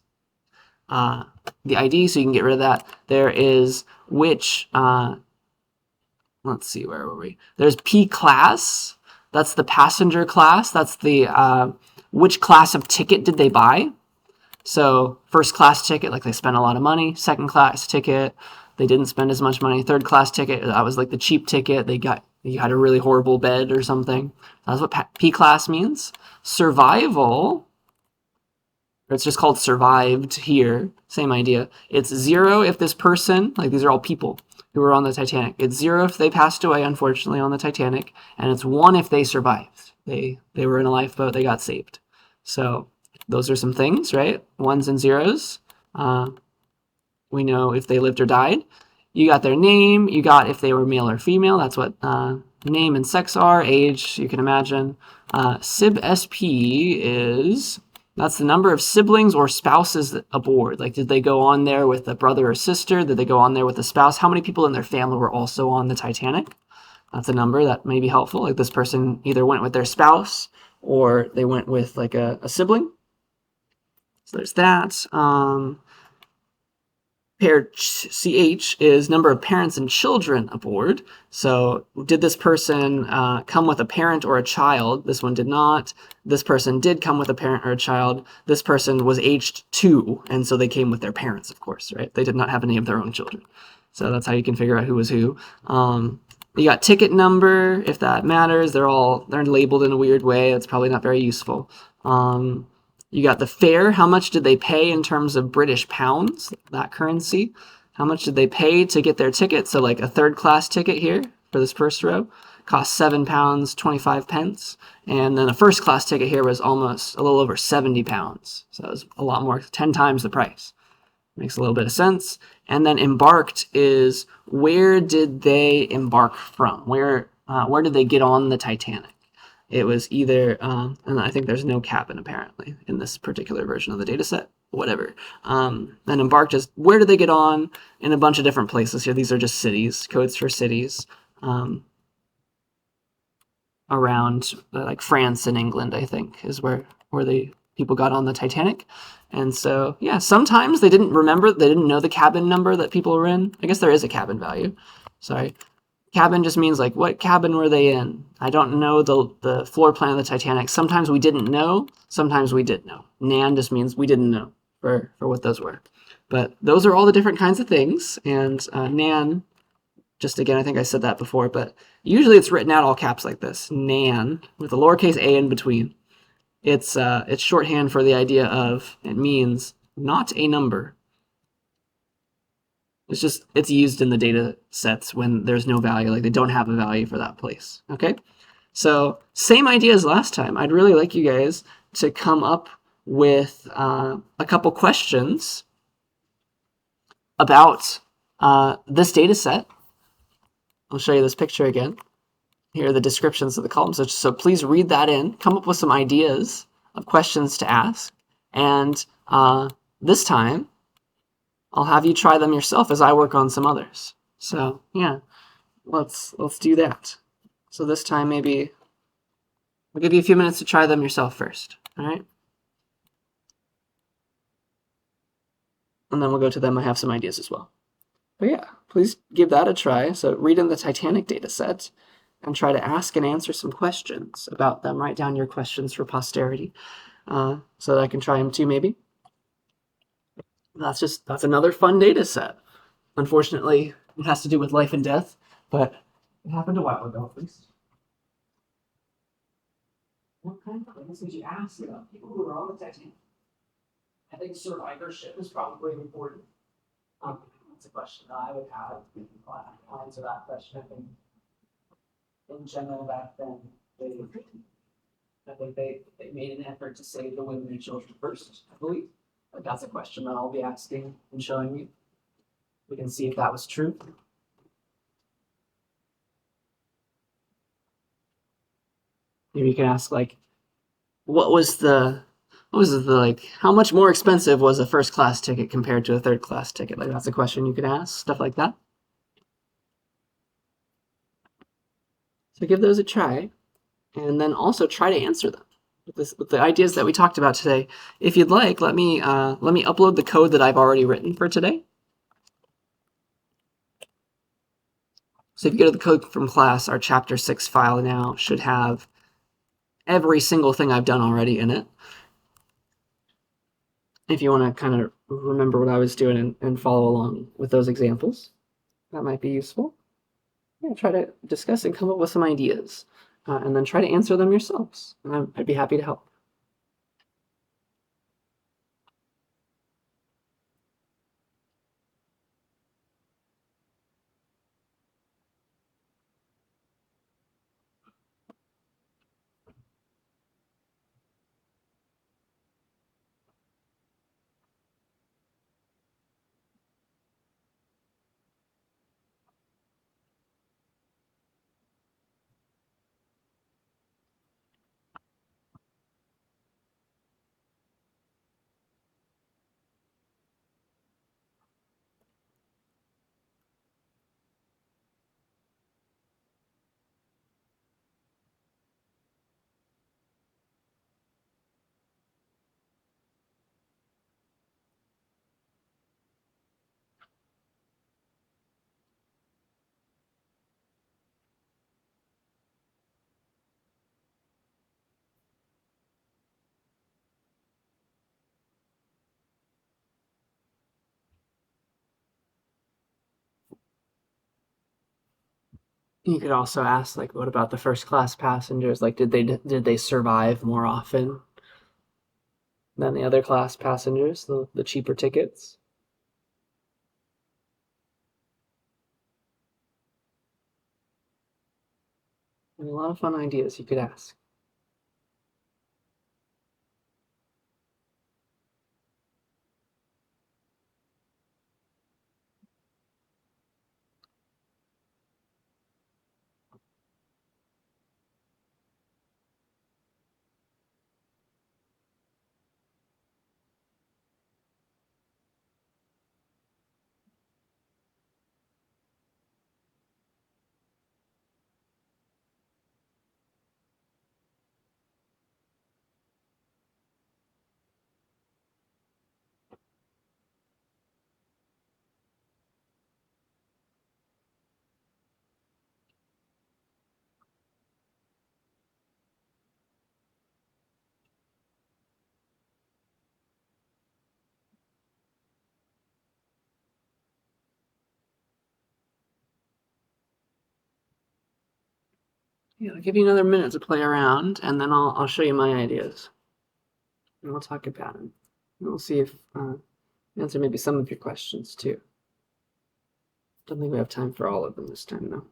the ID, so you can get rid of that. There is which, let's see, where were we? There's P class. That's the passenger class. That's the which class of ticket did they buy? So first class ticket, like they spent a lot of money. Second class ticket, they didn't spend as much money. Third class ticket, that was like the cheap ticket. You had a really horrible bed or something. That's what P class means. Survival, it's just called survived here. Same idea. It's 0 if this person, like these are all people who were on the Titanic. It's 0 if they passed away, unfortunately, on the Titanic. And it's 1 if they survived. They were in a lifeboat, they got saved. So those are some things, right? 1s and 0s. We know if they lived or died. You got their name. You got if they were male or female. That's what name and sex are. Age, you can imagine. SIB-SP is... That's the number of siblings or spouses aboard. Like, did they go on there with a brother or sister? Did they go on there with a spouse? How many people in their family were also on the Titanic? That's a number that may be helpful. Like, this person either went with their spouse or they went with, like, a sibling. So there's that. Pair CH is number of parents and children aboard. So did this person come with a parent or a child? This one did not. This person did come with a parent or a child. This person was aged 2, and so they came with their parents, of course, right? They did not have any of their own children. So that's how you can figure out who was who. You got ticket number, if that matters. They're labeled in a weird way. It's probably not very useful. You got the fare. How much did they pay in terms of British pounds, that currency? How much did they pay to get their ticket? So like a third class ticket here for this first row cost £7.25. And then a first class ticket here was almost a little over £70. So it was a lot more, 10 times the price. Makes a little bit of sense. And then embarked is where did they embark from? Where did they get on the Titanic? It was either, and I think there's no cabin apparently in this particular version of the data set, whatever. And embarked is where did they get on in a bunch of different places here. These are just cities, codes for cities around like France and England, I think, is where the people got on the Titanic. And so, yeah, sometimes they didn't know the cabin number that people were in. I guess there is a cabin value. Sorry. Cabin just means like what cabin were they in? I don't know the floor plan of the Titanic. Sometimes we didn't know. Sometimes we did know. Nan just means we didn't know for what those were. But those are all the different kinds of things. And Nan, just again, I think I said that before, but usually it's written out all caps like this. Nan with a lowercase a in between. It's shorthand for the idea of, it means not a number. It's used in the data sets when there's no value, like they don't have a value for that place, okay? So same idea as last time. I'd really like you guys to come up with a couple questions about this data set. I'll show you this picture again. here are the descriptions of the columns. So please read that in, come up with some ideas of questions to ask, and this time I'll have you try them yourself as I work on some others. So yeah, let's do that. So this time maybe I'll give you a few minutes to try them yourself first. All right, and then we'll go to them. I have some ideas as well. But yeah, please give that a try. So read in the Titanic data set and try to ask and answer some questions about them. Write down your questions for posterity so that I can try them too, maybe. That's another fun data set. Unfortunately, it has to do with life and death, but it happened a while ago, at least. What kind of things would you ask about people who are on the Titanic? I think survivorship is probably important. That's a question that I would have. I'll answer that question. I think in general back then, I think they made an effort to save the women and children first, I believe. But that's a question that I'll be asking and showing you. We can see if that was true. Maybe you can ask like, what was the like how much more expensive was a first class ticket compared to a third class ticket? Like that's a question you could ask, stuff like that. So give those a try, and then also try to answer them with the ideas that we talked about today. If you'd like, let me upload the code that I've already written for today. So if you go to the code from class, our chapter 6 file now should have every single thing I've done already in it. If you want to kind of remember what I was doing and follow along with those examples, that might be useful. Yeah, try to discuss and come up with some ideas, and then try to answer them yourselves. And I'd be happy to help. You could also ask, like, what about the first class passengers? Like, did they survive more often than the other class passengers, the cheaper tickets? And a lot of fun ideas you could ask. Yeah, I'll give you another minute to play around, and then I'll show you my ideas, and we'll talk about them. And we'll see if answer maybe some of your questions too. Don't think we have time for all of them this time, though.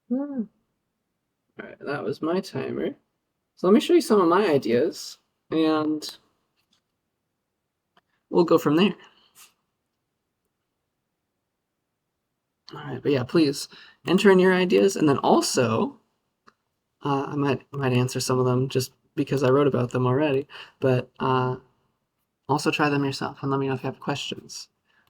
All right, that was my timer. So let me show you some of my ideas, and we'll go from there. All right, but yeah, please enter in your ideas, and then also, I might answer some of them just because I wrote about them already, but also try them yourself and let me know if you have questions.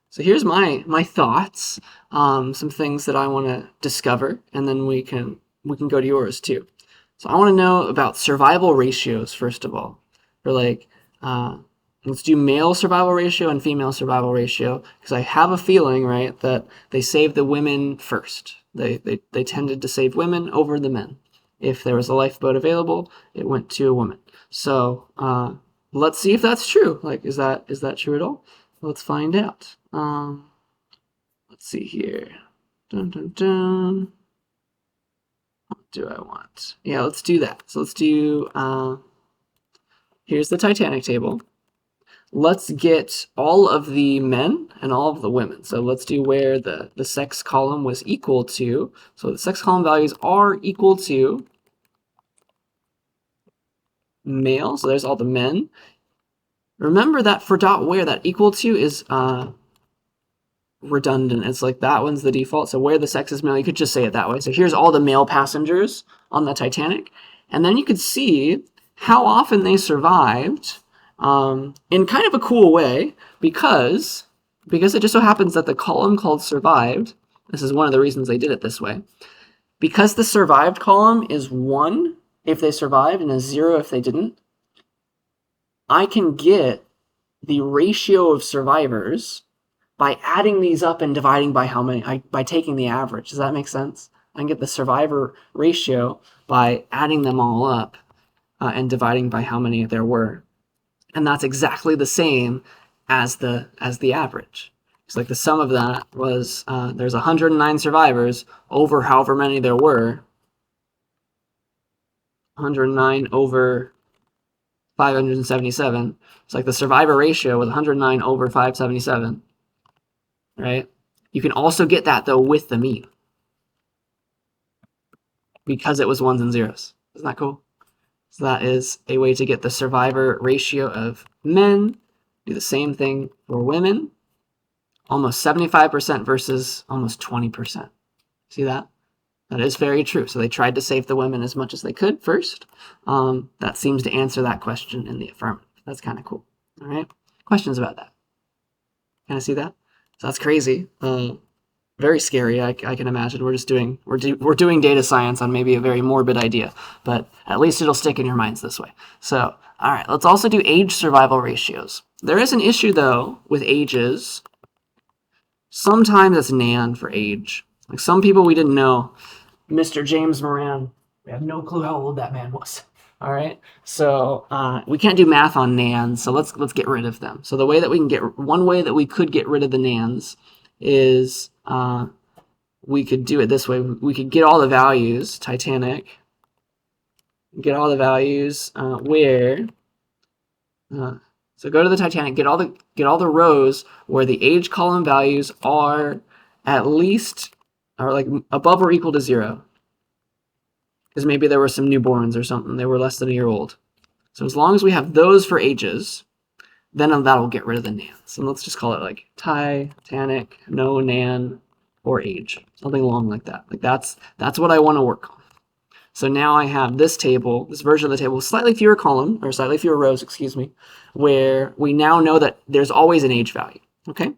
So here's my thoughts, some things that I want to discover, and then we can go to yours too. So I want to know about survival ratios first of all, for like let's do male survival ratio and female survival ratio because I have a feeling, right, that they saved the women first. They tended to save women over the men. If there was a lifeboat available, it went to a woman. So let's see if that's true. Like, is that true at all? Let's find out. Let's see here. Dun dun dun. What do I want? Yeah, let's do that. So let's do. Here's the Titanic table. Let's get all of the men and all of the women. So let's do where the sex column was equal to. So the sex column values are equal to male. So there's all the men. Remember that for dot where that equal to is redundant. It's like that one's the default. So where the sex is male, you could just say it that way. So here's all the male passengers on the Titanic. And then you could see how often they survived in kind of a cool way because it just so happens that the column called survived, this is one of the reasons they did it this way, because the survived column is 1 if they survived and a 0 if they didn't, I can get the ratio of survivors by adding these up and dividing by how many, by taking the average. Does that make sense? I can get the survivor ratio by adding them all up and dividing by how many there were. And that's exactly the same as the average. It's like the sum of that was there's 109 survivors over however many there were. 109 over 577. It's like the survivor ratio was 109 over 577. Right? You can also get that though with the mean because it was ones and zeros. Isn't that cool? So that is a way to get the survivor ratio of men. Do the same thing for women. Almost 75% versus almost 20%. See that? That is very true. So they tried to save the women as much as they could first. That seems to answer that question in the affirmative. That's kind of cool. All right. Questions about that? Kind of see that? So that's crazy. Very scary. I can imagine. We're doing data science on maybe a very morbid idea, but at least it'll stick in your minds this way. So, all right. Let's also do age survival ratios. There is an issue though with ages. Sometimes it's nan for age. Like some people we didn't know. Mr. James Moran. We have no clue how old that man was. All right, so we can't do math on nans, so let's get rid of them. So the way that we can one way that we could get rid of the nans is we could do it this way. We could get all the values, Titanic, get all the values where. So go to the Titanic, get all the rows where the age column values are at least or like above or equal to 0. Because maybe there were some newborns or something. They were less than a year old. So as long as we have those for ages, then that'll get rid of the nans. And let's just call it like Titanic, no nan, or age. Something along like that. Like that's what I want to work on. So now I have this table, this version of the table, slightly fewer column, or slightly fewer rows, excuse me, where we now know that there's always an age value. Okay?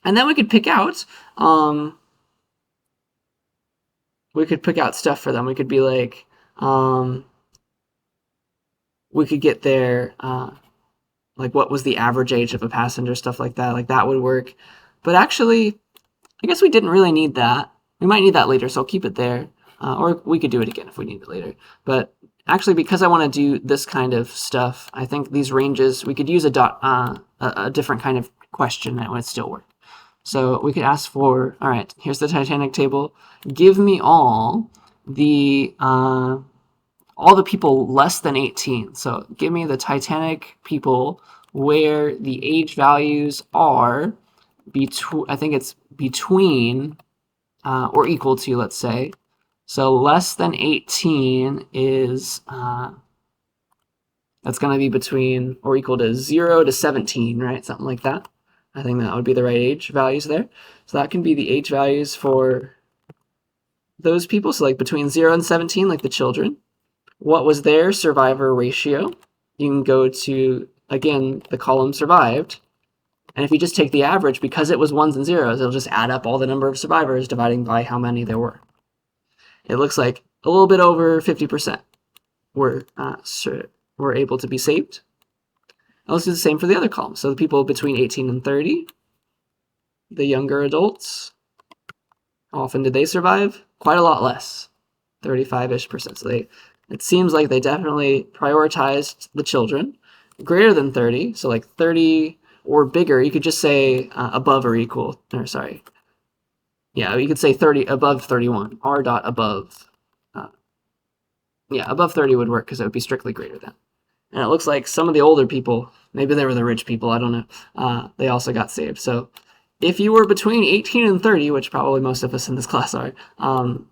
And then we could pick out stuff for them. We could be like, we could get their, like what was the average age of a passenger, stuff like that. Like that would work. But actually, I guess we didn't really need that. We might need that later, so I'll keep it there. Or we could do it again if we need it later. But actually, because I want to do this kind of stuff, I think these ranges, we could use a different kind of question and it would still work. So we could ask for, all right, here's the Titanic table. Give me all the people less than 18. So give me the Titanic people where the age values are between, I think it's between or equal to, let's say, So less than 18 is, that's going to be between or equal to 0 to 17, right? Something like that. I think that would be the right age values there. So that can be the age values for those people. So like between 0 and 17, like the children. What was their survivor ratio? You can go to, again, the column survived. And if you just take the average, because it was ones and zeros, it'll just add up all the number of survivors dividing by how many there were. It looks like a little bit over 50% were able to be saved. And let's do the same for the other column. So the people between 18 and 30, the younger adults, how often did they survive? Quite a lot less, 35-ish%. So it seems like they definitely prioritized the children. Greater than 30, so like 30 or bigger, you could just say above or equal, or sorry. Yeah, you could say 30 above 31, r dot above. Yeah, above 30 would work because it would be strictly greater than. And it looks like some of the older people, maybe they were the rich people, I don't know, they also got saved. So if you were between 18 and 30, which probably most of us in this class are,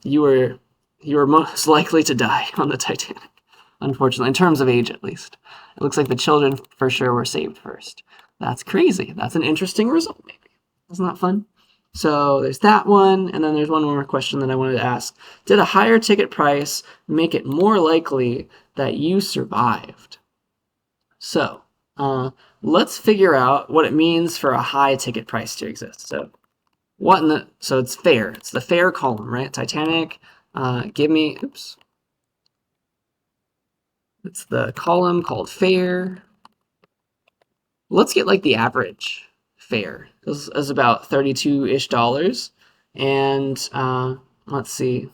you were most likely to die on the Titanic, unfortunately, in terms of age at least. It looks like the children for sure were saved first. That's crazy. That's an interesting result, maybe. Isn't that fun? So there's that one, and then there's one more question that I wanted to ask. Did a higher ticket price make it more likely that you survived? So let's figure out what it means for a high ticket price to exist. So so it's fair. It's the fair column, right? Titanic, it's the column called fair. Let's get like the average fare. This is about $32-ish. And let's see.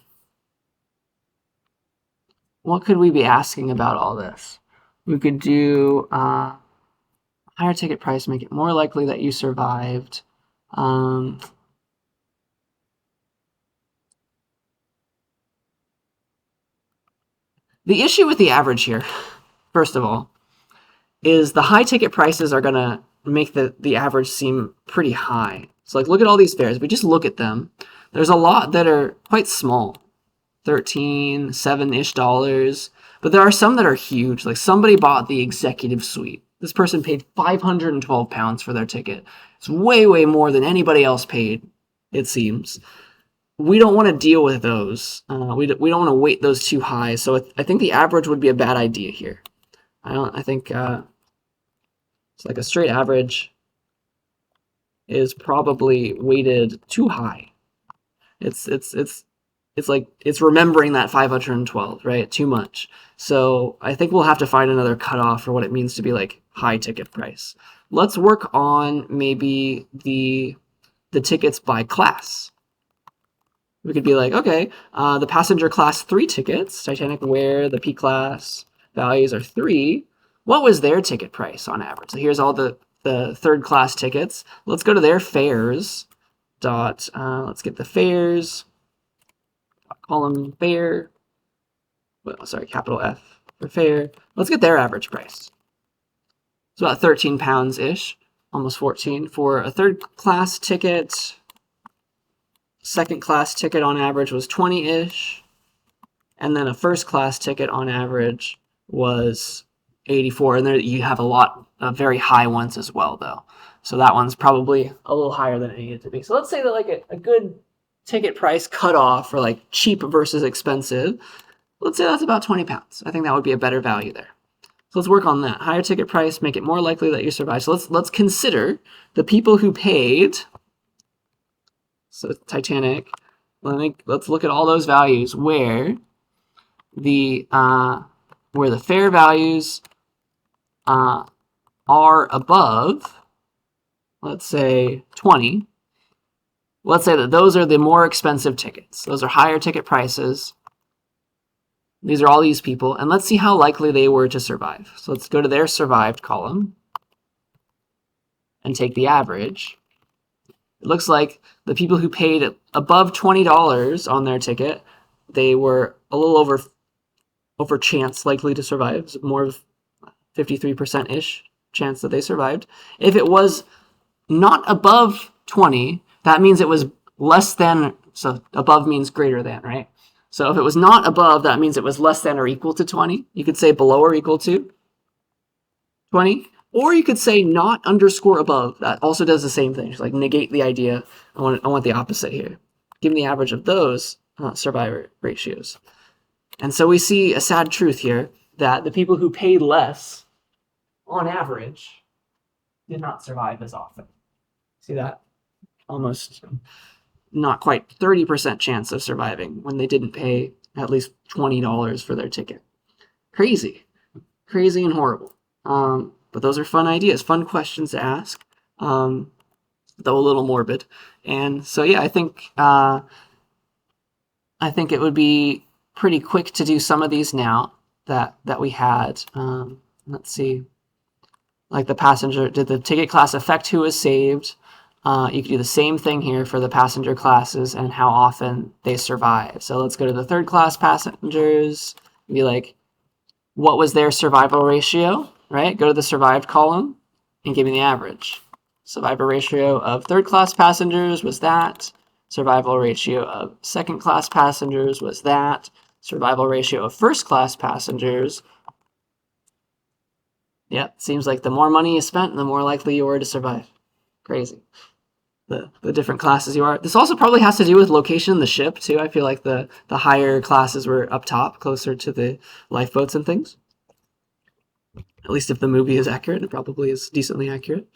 What could we be asking about all this? We could do higher ticket price, make it more likely that you survived. The issue with the average here, first of all, is the high ticket prices are going to make the average seem pretty high. So like, look at all these fares. If we just look at them, there's a lot that are quite small, 13, $7-ish, but there are some that are huge. Like somebody bought the executive suite. This person paid £512 for their ticket. It's way, way more than anybody else paid, it seems. We don't want to deal with those. We don't want to weight those too high. So I think the average would be a bad idea here. I think it's like a straight average is probably weighted too high. It's like it's remembering that 512, right? Too much. So I think we'll have to find another cutoff for what it means to be like high ticket price. Let's work on maybe the tickets by class. We could be like, okay, the passenger class 3 tickets, Titanic where the P class values are 3. What was their ticket price on average? So here's all the third class tickets. Let's go to their fares. Let's get the fares. Column fare. Well, sorry, capital F for fare. Let's get their average price. It's about £13-ish, almost 14 for a third class ticket. Second class ticket on average was 20-ish. And then a first class ticket on average was 84. And there you have a lot of very high ones as well, though. So that one's probably a little higher than it needed to be. So let's say that like a good ticket price cutoff for like cheap versus expensive, let's say that's about £20. I think that would be a better value there. So let's work on that. Higher ticket price, make it more likely that you survive. So let's consider the people who paid. So Titanic, let's look at all those values where the fare values are above, let's say 20. Let's say that those are the more expensive tickets. Those are higher ticket prices. These are all these people. And let's see how likely they were to survive. So let's go to their survived column and take the average. It looks like the people who paid above $20 on their ticket, they were a little over chance likely to survive. More of 53%-ish chance that they survived. If it was not above 20, that means it was less than, so above means greater than, right? So if it was not above, that means it was less than or equal to 20. You could say below or equal to 20. Or you could say not underscore above. That also does the same thing. Just like negate the idea. I want the opposite here. Give me the average of those survivor ratios. And so we see a sad truth here that the people who paid less, on average, did not survive as often. See that? Almost not quite 30% chance of surviving when they didn't pay at least $20 for their ticket. Crazy. Crazy and horrible. But those are fun ideas, fun questions to ask, though a little morbid. And so, yeah, I think it would be pretty quick to do some of these now that we had. Let's see. Like the passenger, did the ticket class affect who was saved? You could do the same thing here for the passenger classes and how often they survive. So let's go to the third class passengers. Be like, what was their survival ratio, right? Go to the survived column and give me the average. Survival ratio of third class passengers was that. Survival ratio of second class passengers was that. Survival ratio of first class passengers. Yeah, seems like the more money you spent, the more likely you were to survive. Crazy. The different classes you are. This also probably has to do with location of the ship too. I feel like the higher classes were up top, closer to the lifeboats and things. At least if the movie is accurate, it probably is decently accurate.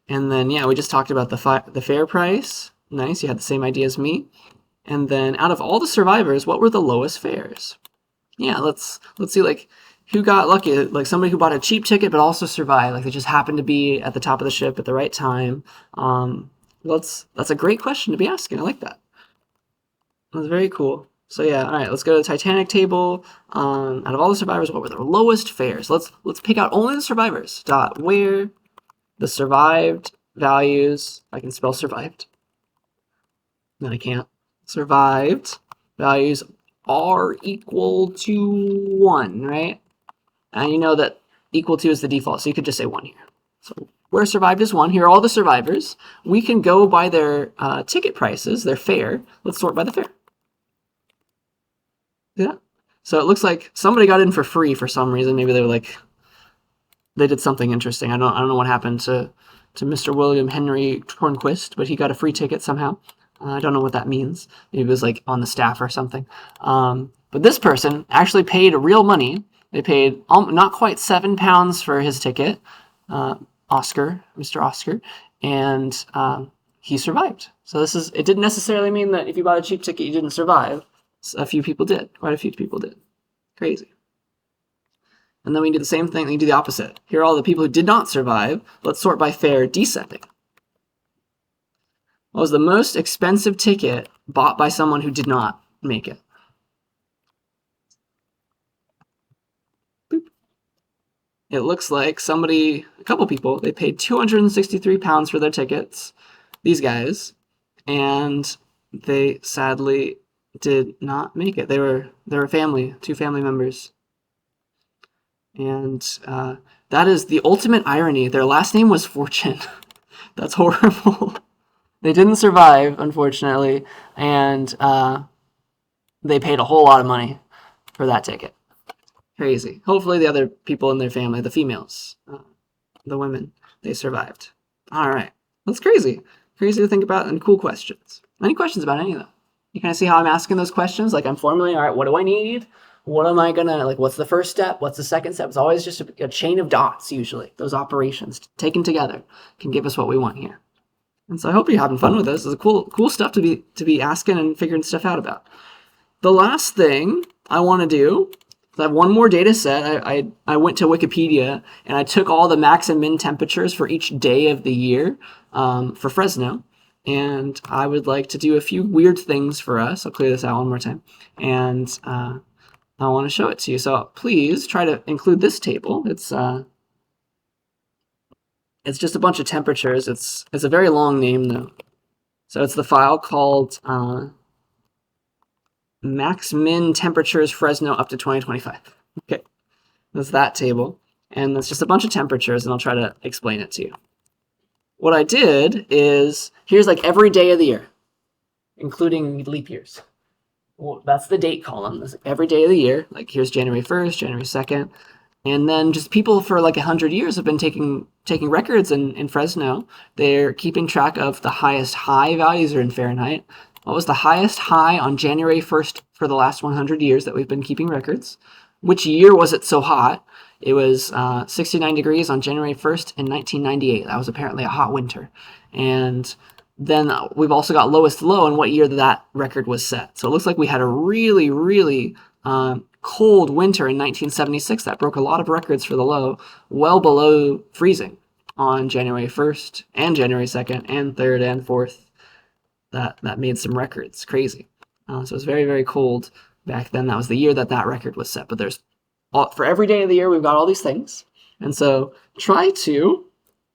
And then yeah, we just talked about the fare price. Nice, you had the same idea as me. And then out of all the survivors, what were the lowest fares? Yeah, let's see like who got lucky, like somebody who bought a cheap ticket but also survived, like they just happened to be at the top of the ship at the right time. That's a great question to be asking. I like that. That's very cool. So yeah, all right, let's go to the Titanic table. Out of all the survivors, what were the lowest fares? Let's pick out only the survivors. Where the survived values, I can spell survived. No, I can't. Survived values are equal to 1, right? And you know that equal to is the default, so you could just say 1 here. So where survived is 1. Here are all the survivors. We can go by their ticket prices, their fare. Let's sort by the fare. Yeah. So it looks like somebody got in for free for some reason. Maybe they were like, they did something interesting. I don't know what happened to Mr. William Henry Tornquist, but he got a free ticket somehow. I don't know what that means. Maybe it was like on the staff or something. But this person actually paid real money. They paid not quite £7 for his ticket, Oscar, Mr. Oscar, and he survived. So it didn't necessarily mean that if you bought a cheap ticket, you didn't survive. A few people did. Quite a few people did. Crazy. And then we do the same thing. We do the opposite. Here are all the people who did not survive. Let's sort by fare descending. What was the most expensive ticket bought by someone who did not make it? Boop. It looks like a couple people, they paid £263 for their tickets, these guys, and they sadly did not make it. They were family, 2 family members. And that is the ultimate irony. Their last name was Fortune. That's horrible. They didn't survive, unfortunately, and they paid a whole lot of money for that ticket. Crazy. Hopefully the other people in their family, the females, the women, they survived. All right. That's crazy. Crazy to think about, and cool questions. Any questions about any of them? You kind of see how I'm asking those questions? Like I'm formulating, all right, what do I need? What am I going to, like, what's the first step? What's the second step? It's always just a chain of dots, usually. Those operations taken together can give us what we want here. And so I hope you're having fun with this. It's cool stuff to be asking and figuring stuff out about. The last thing I want to do, I have one more data set. I went to Wikipedia and I took all the max and min temperatures for each day of the year for Fresno. And I would like to do a few weird things for us. I'll clear this out one more time. And I want to show it to you. So please try to include this table. It's just a bunch of temperatures. It's a very long name though. So it's the file called max min temperatures Fresno up to 2025. Okay, that's that table. And it's just a bunch of temperatures, and I'll try to explain it to you. What I did is, here's like every day of the year, including leap years. well, that's the date column. That's every day of the year. Like here's January 1st, January 2nd, and then just people for like 100 years have been taking records in Fresno. They're keeping track of the highest high values are in Fahrenheit. What was the highest high on January 1st for the last 100 years that we've been keeping records? Which year was it so hot? It was 69 degrees on January 1st in 1998. That was apparently a hot winter. And then we've also got lowest low and what year that record was set. So it looks like we had a really, really cold winter in 1976 that broke a lot of records for the low, well below freezing on January 1st and January 2nd and 3rd and 4th. That made some records. Crazy. So it was very, very cold back then. That was the year that record was set. But there's for every day of the year, we've got all these things. And so try to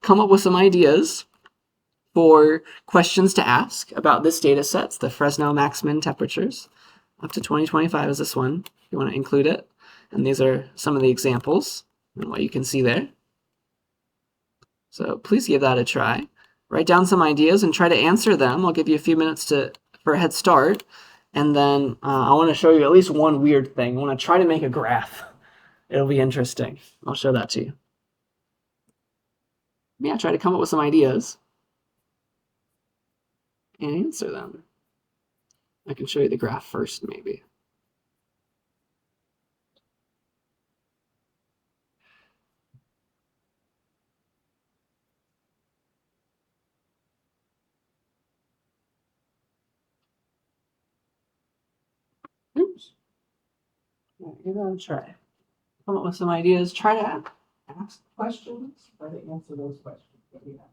come up with some ideas for questions to ask about this data set, the Fresno max-min temperatures. Up to 2025 is this one. You want to include it. And these are some of the examples and what you can see there. So please give that a try. Write down some ideas and try to answer them. I'll give you a few minutes for a head start. And then I want to show you at least one weird thing. I want to try to make a graph. It'll be interesting. I'll show that to you. Yeah, try to come up with some ideas and answer them. I can show you the graph first, maybe. Oops. Give that a try. Come up with some ideas. Try to ask questions. Try to answer those questions that we have.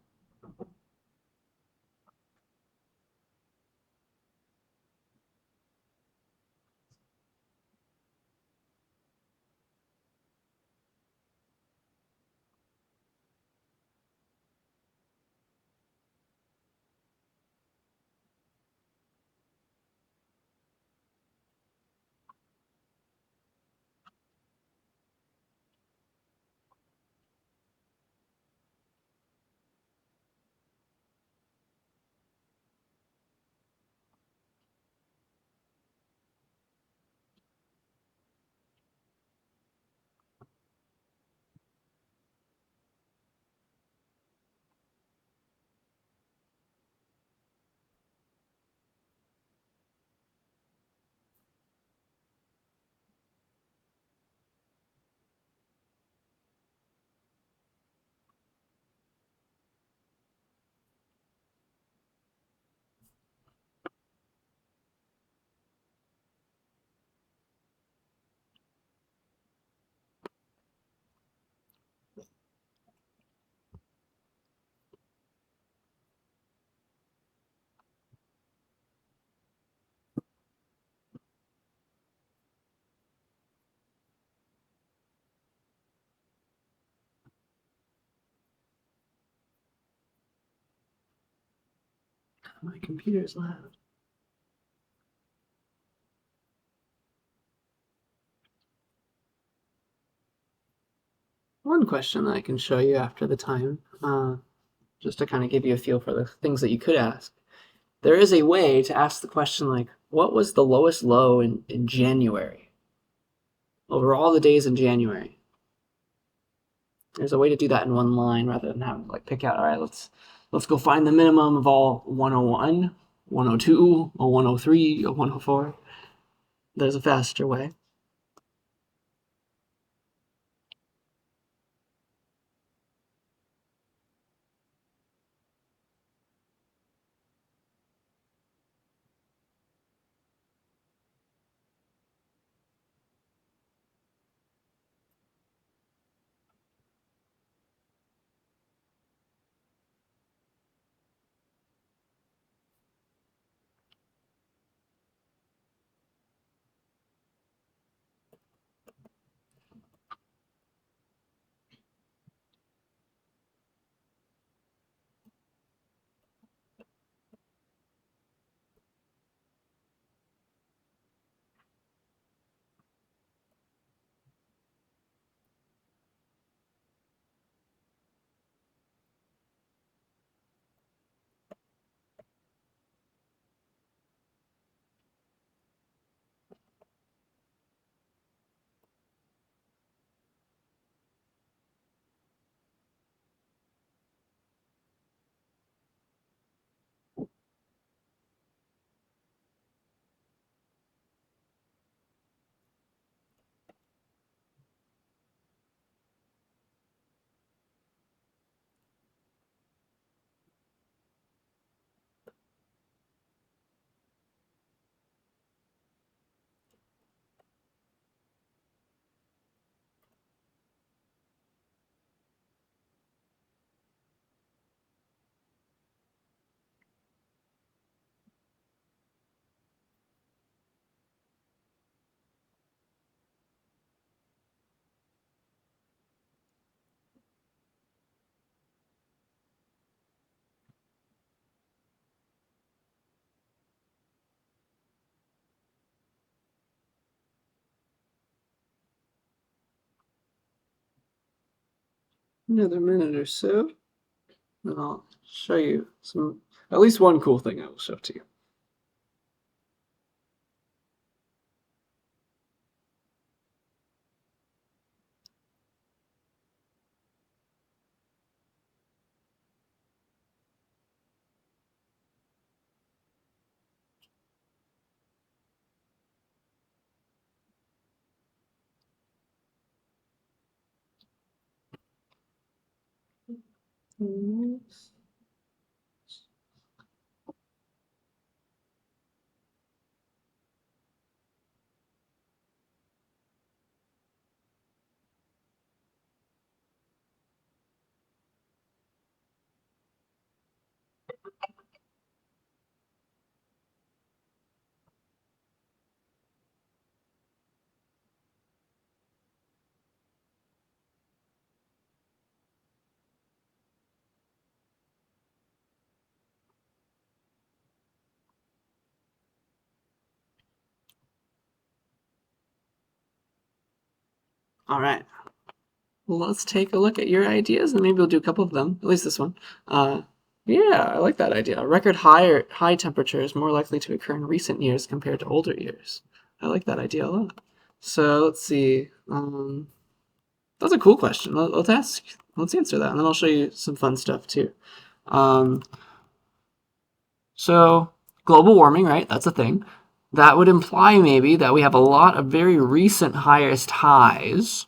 My computer's loud. One question that I can show you after the time, just to kind of give you a feel for the things that you could ask. There is a way to ask the question like, what was the lowest low in January? Over all the days in January. There's a way to do that in one line rather than having to like pick out, all right, let's go find the minimum of all 101, 102, or 103, or 104. There's a faster way. another minute or so, and I'll show you at least one cool thing I will show to you. All right. Well, let's take a look at your ideas, and maybe we'll do a couple of them. At least this one. Yeah, I like that idea. Record high temperatures more likely to occur in recent years compared to older years. I like that idea a lot. So let's see. That's a cool question. Let's answer that, and then I'll show you some fun stuff too. Um, so global warming, right? That's a thing. That would imply maybe that we have a lot of very recent highest highs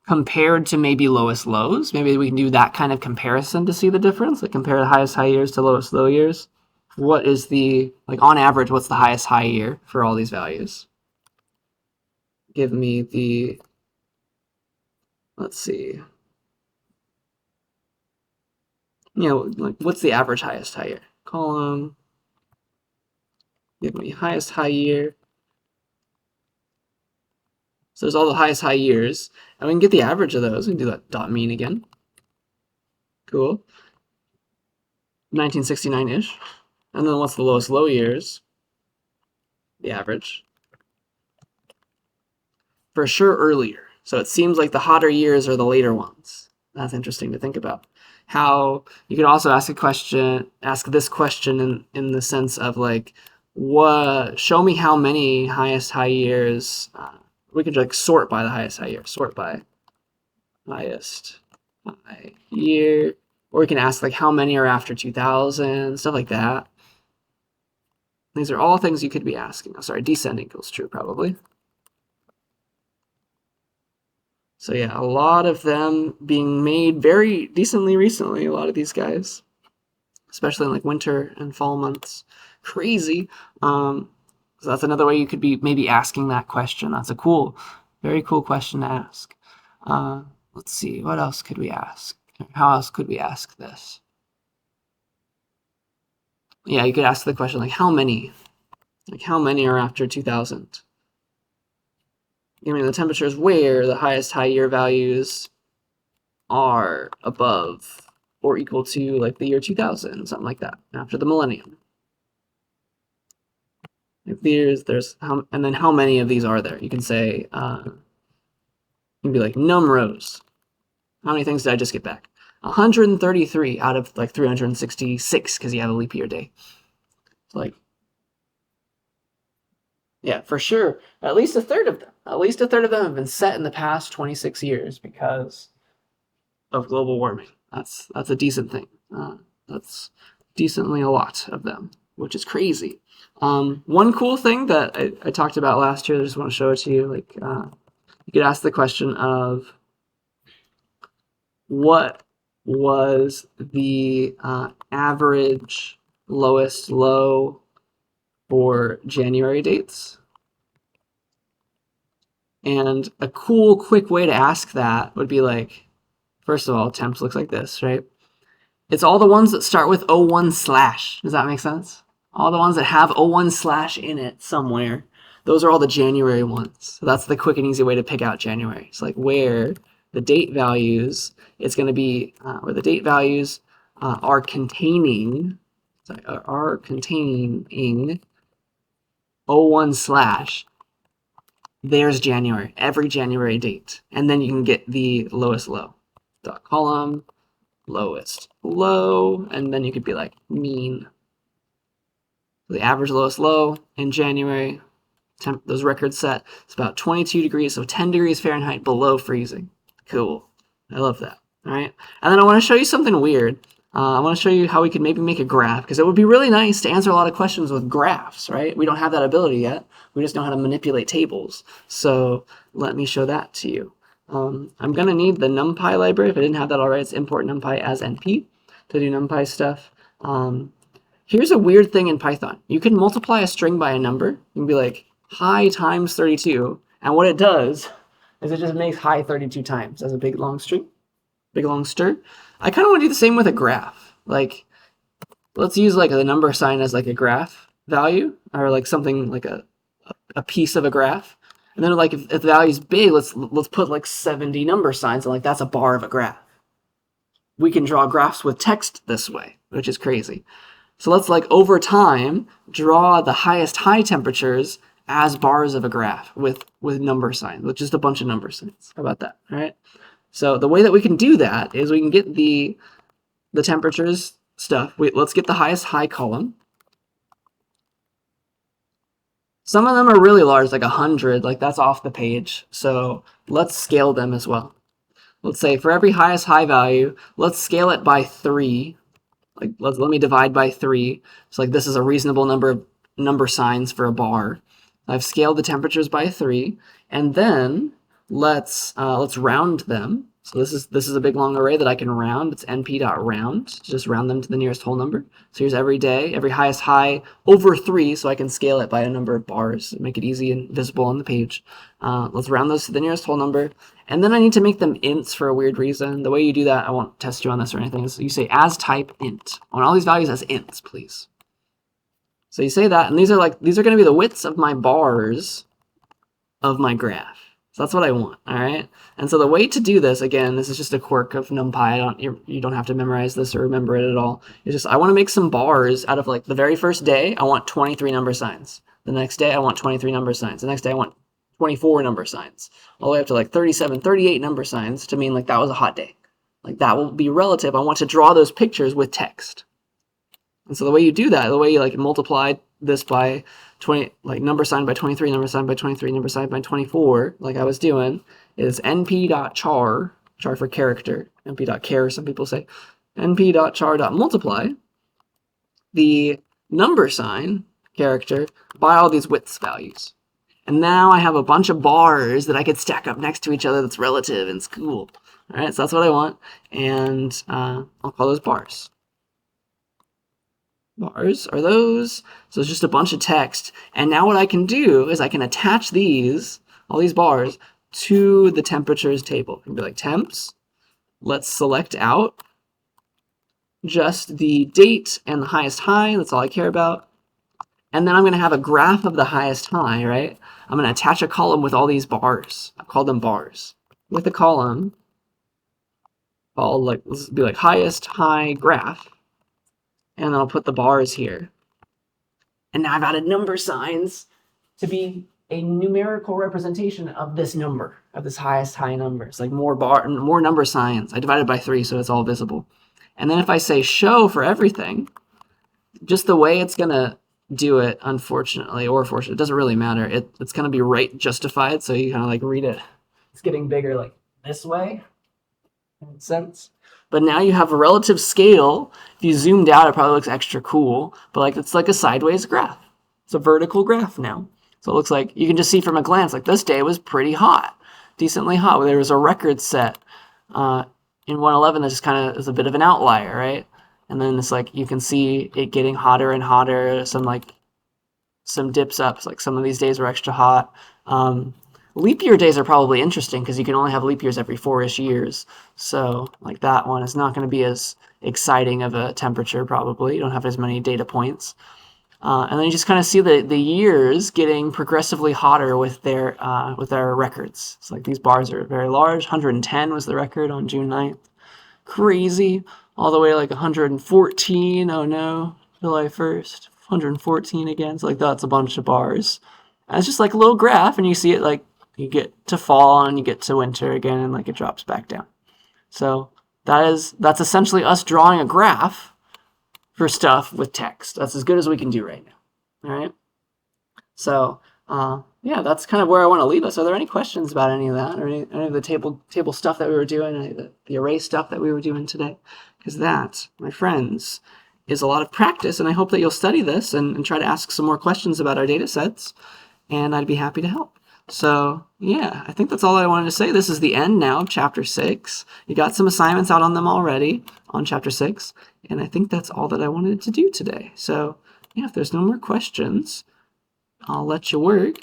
compared to maybe lowest lows. Maybe we can do that kind of comparison to see the difference, like compare the highest high years to lowest low years. What is on average, what's the highest high year for all these values? Give me let's see, what's the average highest high year? Column, give me highest high year. So there's all the highest high years, and we can get the average of those. We can do that dot mean again. Cool. 1969-ish. And then what's the lowest low years? The average. For sure earlier. So it seems like the hotter years are the later ones. That's interesting to think about. How you could also ask this question in the sense of show me how many highest high years. We could sort by the highest high year, sort by highest high year, or we can ask how many are after 2000, stuff like that. These are all things you could be asking. Oh, sorry, descending equals true probably. So yeah, a lot of them being made very decently recently, a lot of these guys, especially in winter and fall months. Crazy. So that's another way you could be maybe asking that question. That's a very cool question to ask. Let's see, what else could we ask? How else could we ask this? Yeah, you could ask the question how many? How many are after 2000? The temperatures where the highest high year values are above or equal to the year 2000, something like that, after the millennium. And then how many of these are there? You can say, you can be num rows. How many things did I just get back? 133 out of 366 because you have a leap year day. Yeah, for sure. At least a third of them. At least a third of them have been set in the past 26 years because of global warming. That's a decent thing. That's decently a lot of them, which is crazy. One cool thing that I talked about last year, I just want to show it to you. You could ask the question of what was the average lowest low for January dates? And a cool, quick way to ask that would be first of all, temps looks like this, right? It's all the ones that start with 01 slash. Does that make sense? All the ones that have 01 slash in it somewhere. Those are all the January ones. So that's the quick and easy way to pick out January. It's where the date values, it's going to be where the date values are containing 01 slash. There's January, every January date. And then you can get the lowest low. dot column, lowest low, and then you could be like mean. The average lowest low in January, those records set, it's about 22 degrees, so 10 degrees Fahrenheit below freezing. Cool. I love that. All right. And then I want to show you something weird. I want to show you how we could maybe make a graph, because it would be really nice to answer a lot of questions with graphs, right? We don't have that ability yet. We just know how to manipulate tables. So let me show that to you. I'm going to need the NumPy library. If I didn't have that already, it's import NumPy as NP to do NumPy stuff. Here's a weird thing in Python. You can multiply a string by a number. You can be like, hi times 32. And what it does is it just makes hi 32 times as a big long string, big long stir. I kind of want to do the same with a graph. Like, let's use like the number sign as like a graph value, or like something like a piece of a graph. And then like if the value is big, let's put like 70 number signs, and like that's a bar of a graph. We can draw graphs with text this way, which is crazy. So let's like over time draw the highest high temperatures as bars of a graph with number signs, with just a bunch of number signs. How about that? All right. So the way that we can do that is we can get the temperatures stuff. Let's get the highest high column. Some of them are really large, like 100, like that's off the page. So let's scale them as well. Let's say for every highest high value, let's scale it by 3. Like let me divide by 3. So like this is a reasonable number of number signs for a bar. I've scaled the temperatures by 3, and then let's round them. So this is a big long array that I can round. It's np.round. Just round them to the nearest whole number. So here's every day, every highest high over 3, so I can scale it by a number of bars, make it easy and visible on the page. Let's round those to the nearest whole number. And then I need to make them ints for a weird reason. The way you do that, I won't test you on this or anything, is you say as type int. I want all these values as ints, please. So you say that, and these are going to be the widths of my bars of my graph. So that's what I want, all right? And so the way to do this, again, this is just a quirk of NumPy. You don't have to memorize this or remember it at all. It's just I want to make some bars out of like the very first day, I want 23 number signs. The next day, I want 23 number signs. The next day, I want 24 number signs. All the way up to like 37, 38 number signs to mean like that was a hot day. Like that will be relative. I want to draw those pictures with text. And so the way you do that, the way you like multiply this by 20, like number sign by 23, number sign by 23, number sign by 24, like I was doing, is np.char, char for character, np.char, some people say, np.char.multiply the number sign character by all these widths values. And now I have a bunch of bars that I could stack up next to each other that's relative and it's cool. All right, so that's what I want. And I'll call those bars. Bars are those. So it's just a bunch of text. And now what I can do is I can attach all these bars, to the temperatures table. It can be like temps. Let's select out just the date and the highest high. That's all I care about. And then I'm going to have a graph of the highest high, right? I'm going to attach a column with all these bars. I'll call them bars. With a column, let's be like highest high graph. And then I'll put the bars here. And now I've added number signs to be a numerical representation of this number, of this highest high number. It's like more number signs. I divided by 3, so it's all visible. And then if I say show for everything, just the way it's going to do it, unfortunately, or fortunately, it doesn't really matter. It's going to be right justified, so you kind of like read it. It's getting bigger like this way. Makes sense? But now you have a relative scale. If you zoomed out, it probably looks extra cool, but like it's like a sideways graph. It's a vertical graph now. So it looks like you can just see from a glance, like this day was pretty hot, decently hot. There was a record set in 111 that just kind of is a bit of an outlier, right? And then it's like you can see it getting hotter and hotter. Some dips up. Like some of these days were extra hot. Leap year days are probably interesting because you can only have leap years every 4-ish years. So like that one is not going to be as exciting of a temperature probably. You don't have as many data points. And then you just kind of see the years getting progressively hotter with their records. It's like these bars are very large. 110 was the record on June 9th. Crazy. All the way to like 114. Oh no. July 1st. 114 again. So like that's a bunch of bars. And it's just like a little graph, and you see it like you get to fall and you get to winter again, and like it drops back down. So that's essentially us drawing a graph for stuff with text. That's as good as we can do right now. All right. So yeah, that's kind of where I want to leave us. Are there any questions about any of that, or any of the table stuff that we were doing, any of the array stuff that we were doing today? Because that, my friends, is a lot of practice, and I hope that you'll study this and try to ask some more questions about our data sets, and I'd be happy to help. So yeah, I think that's all I wanted to say. This is the end now of chapter 6. You got some assignments out on them already on chapter 6, and I think that's all that I wanted to do today. So yeah, if there's no more questions, I'll let you work.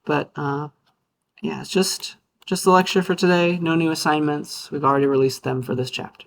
But yeah, it's just the lecture for today. No new assignments. We've already released them for this chapter.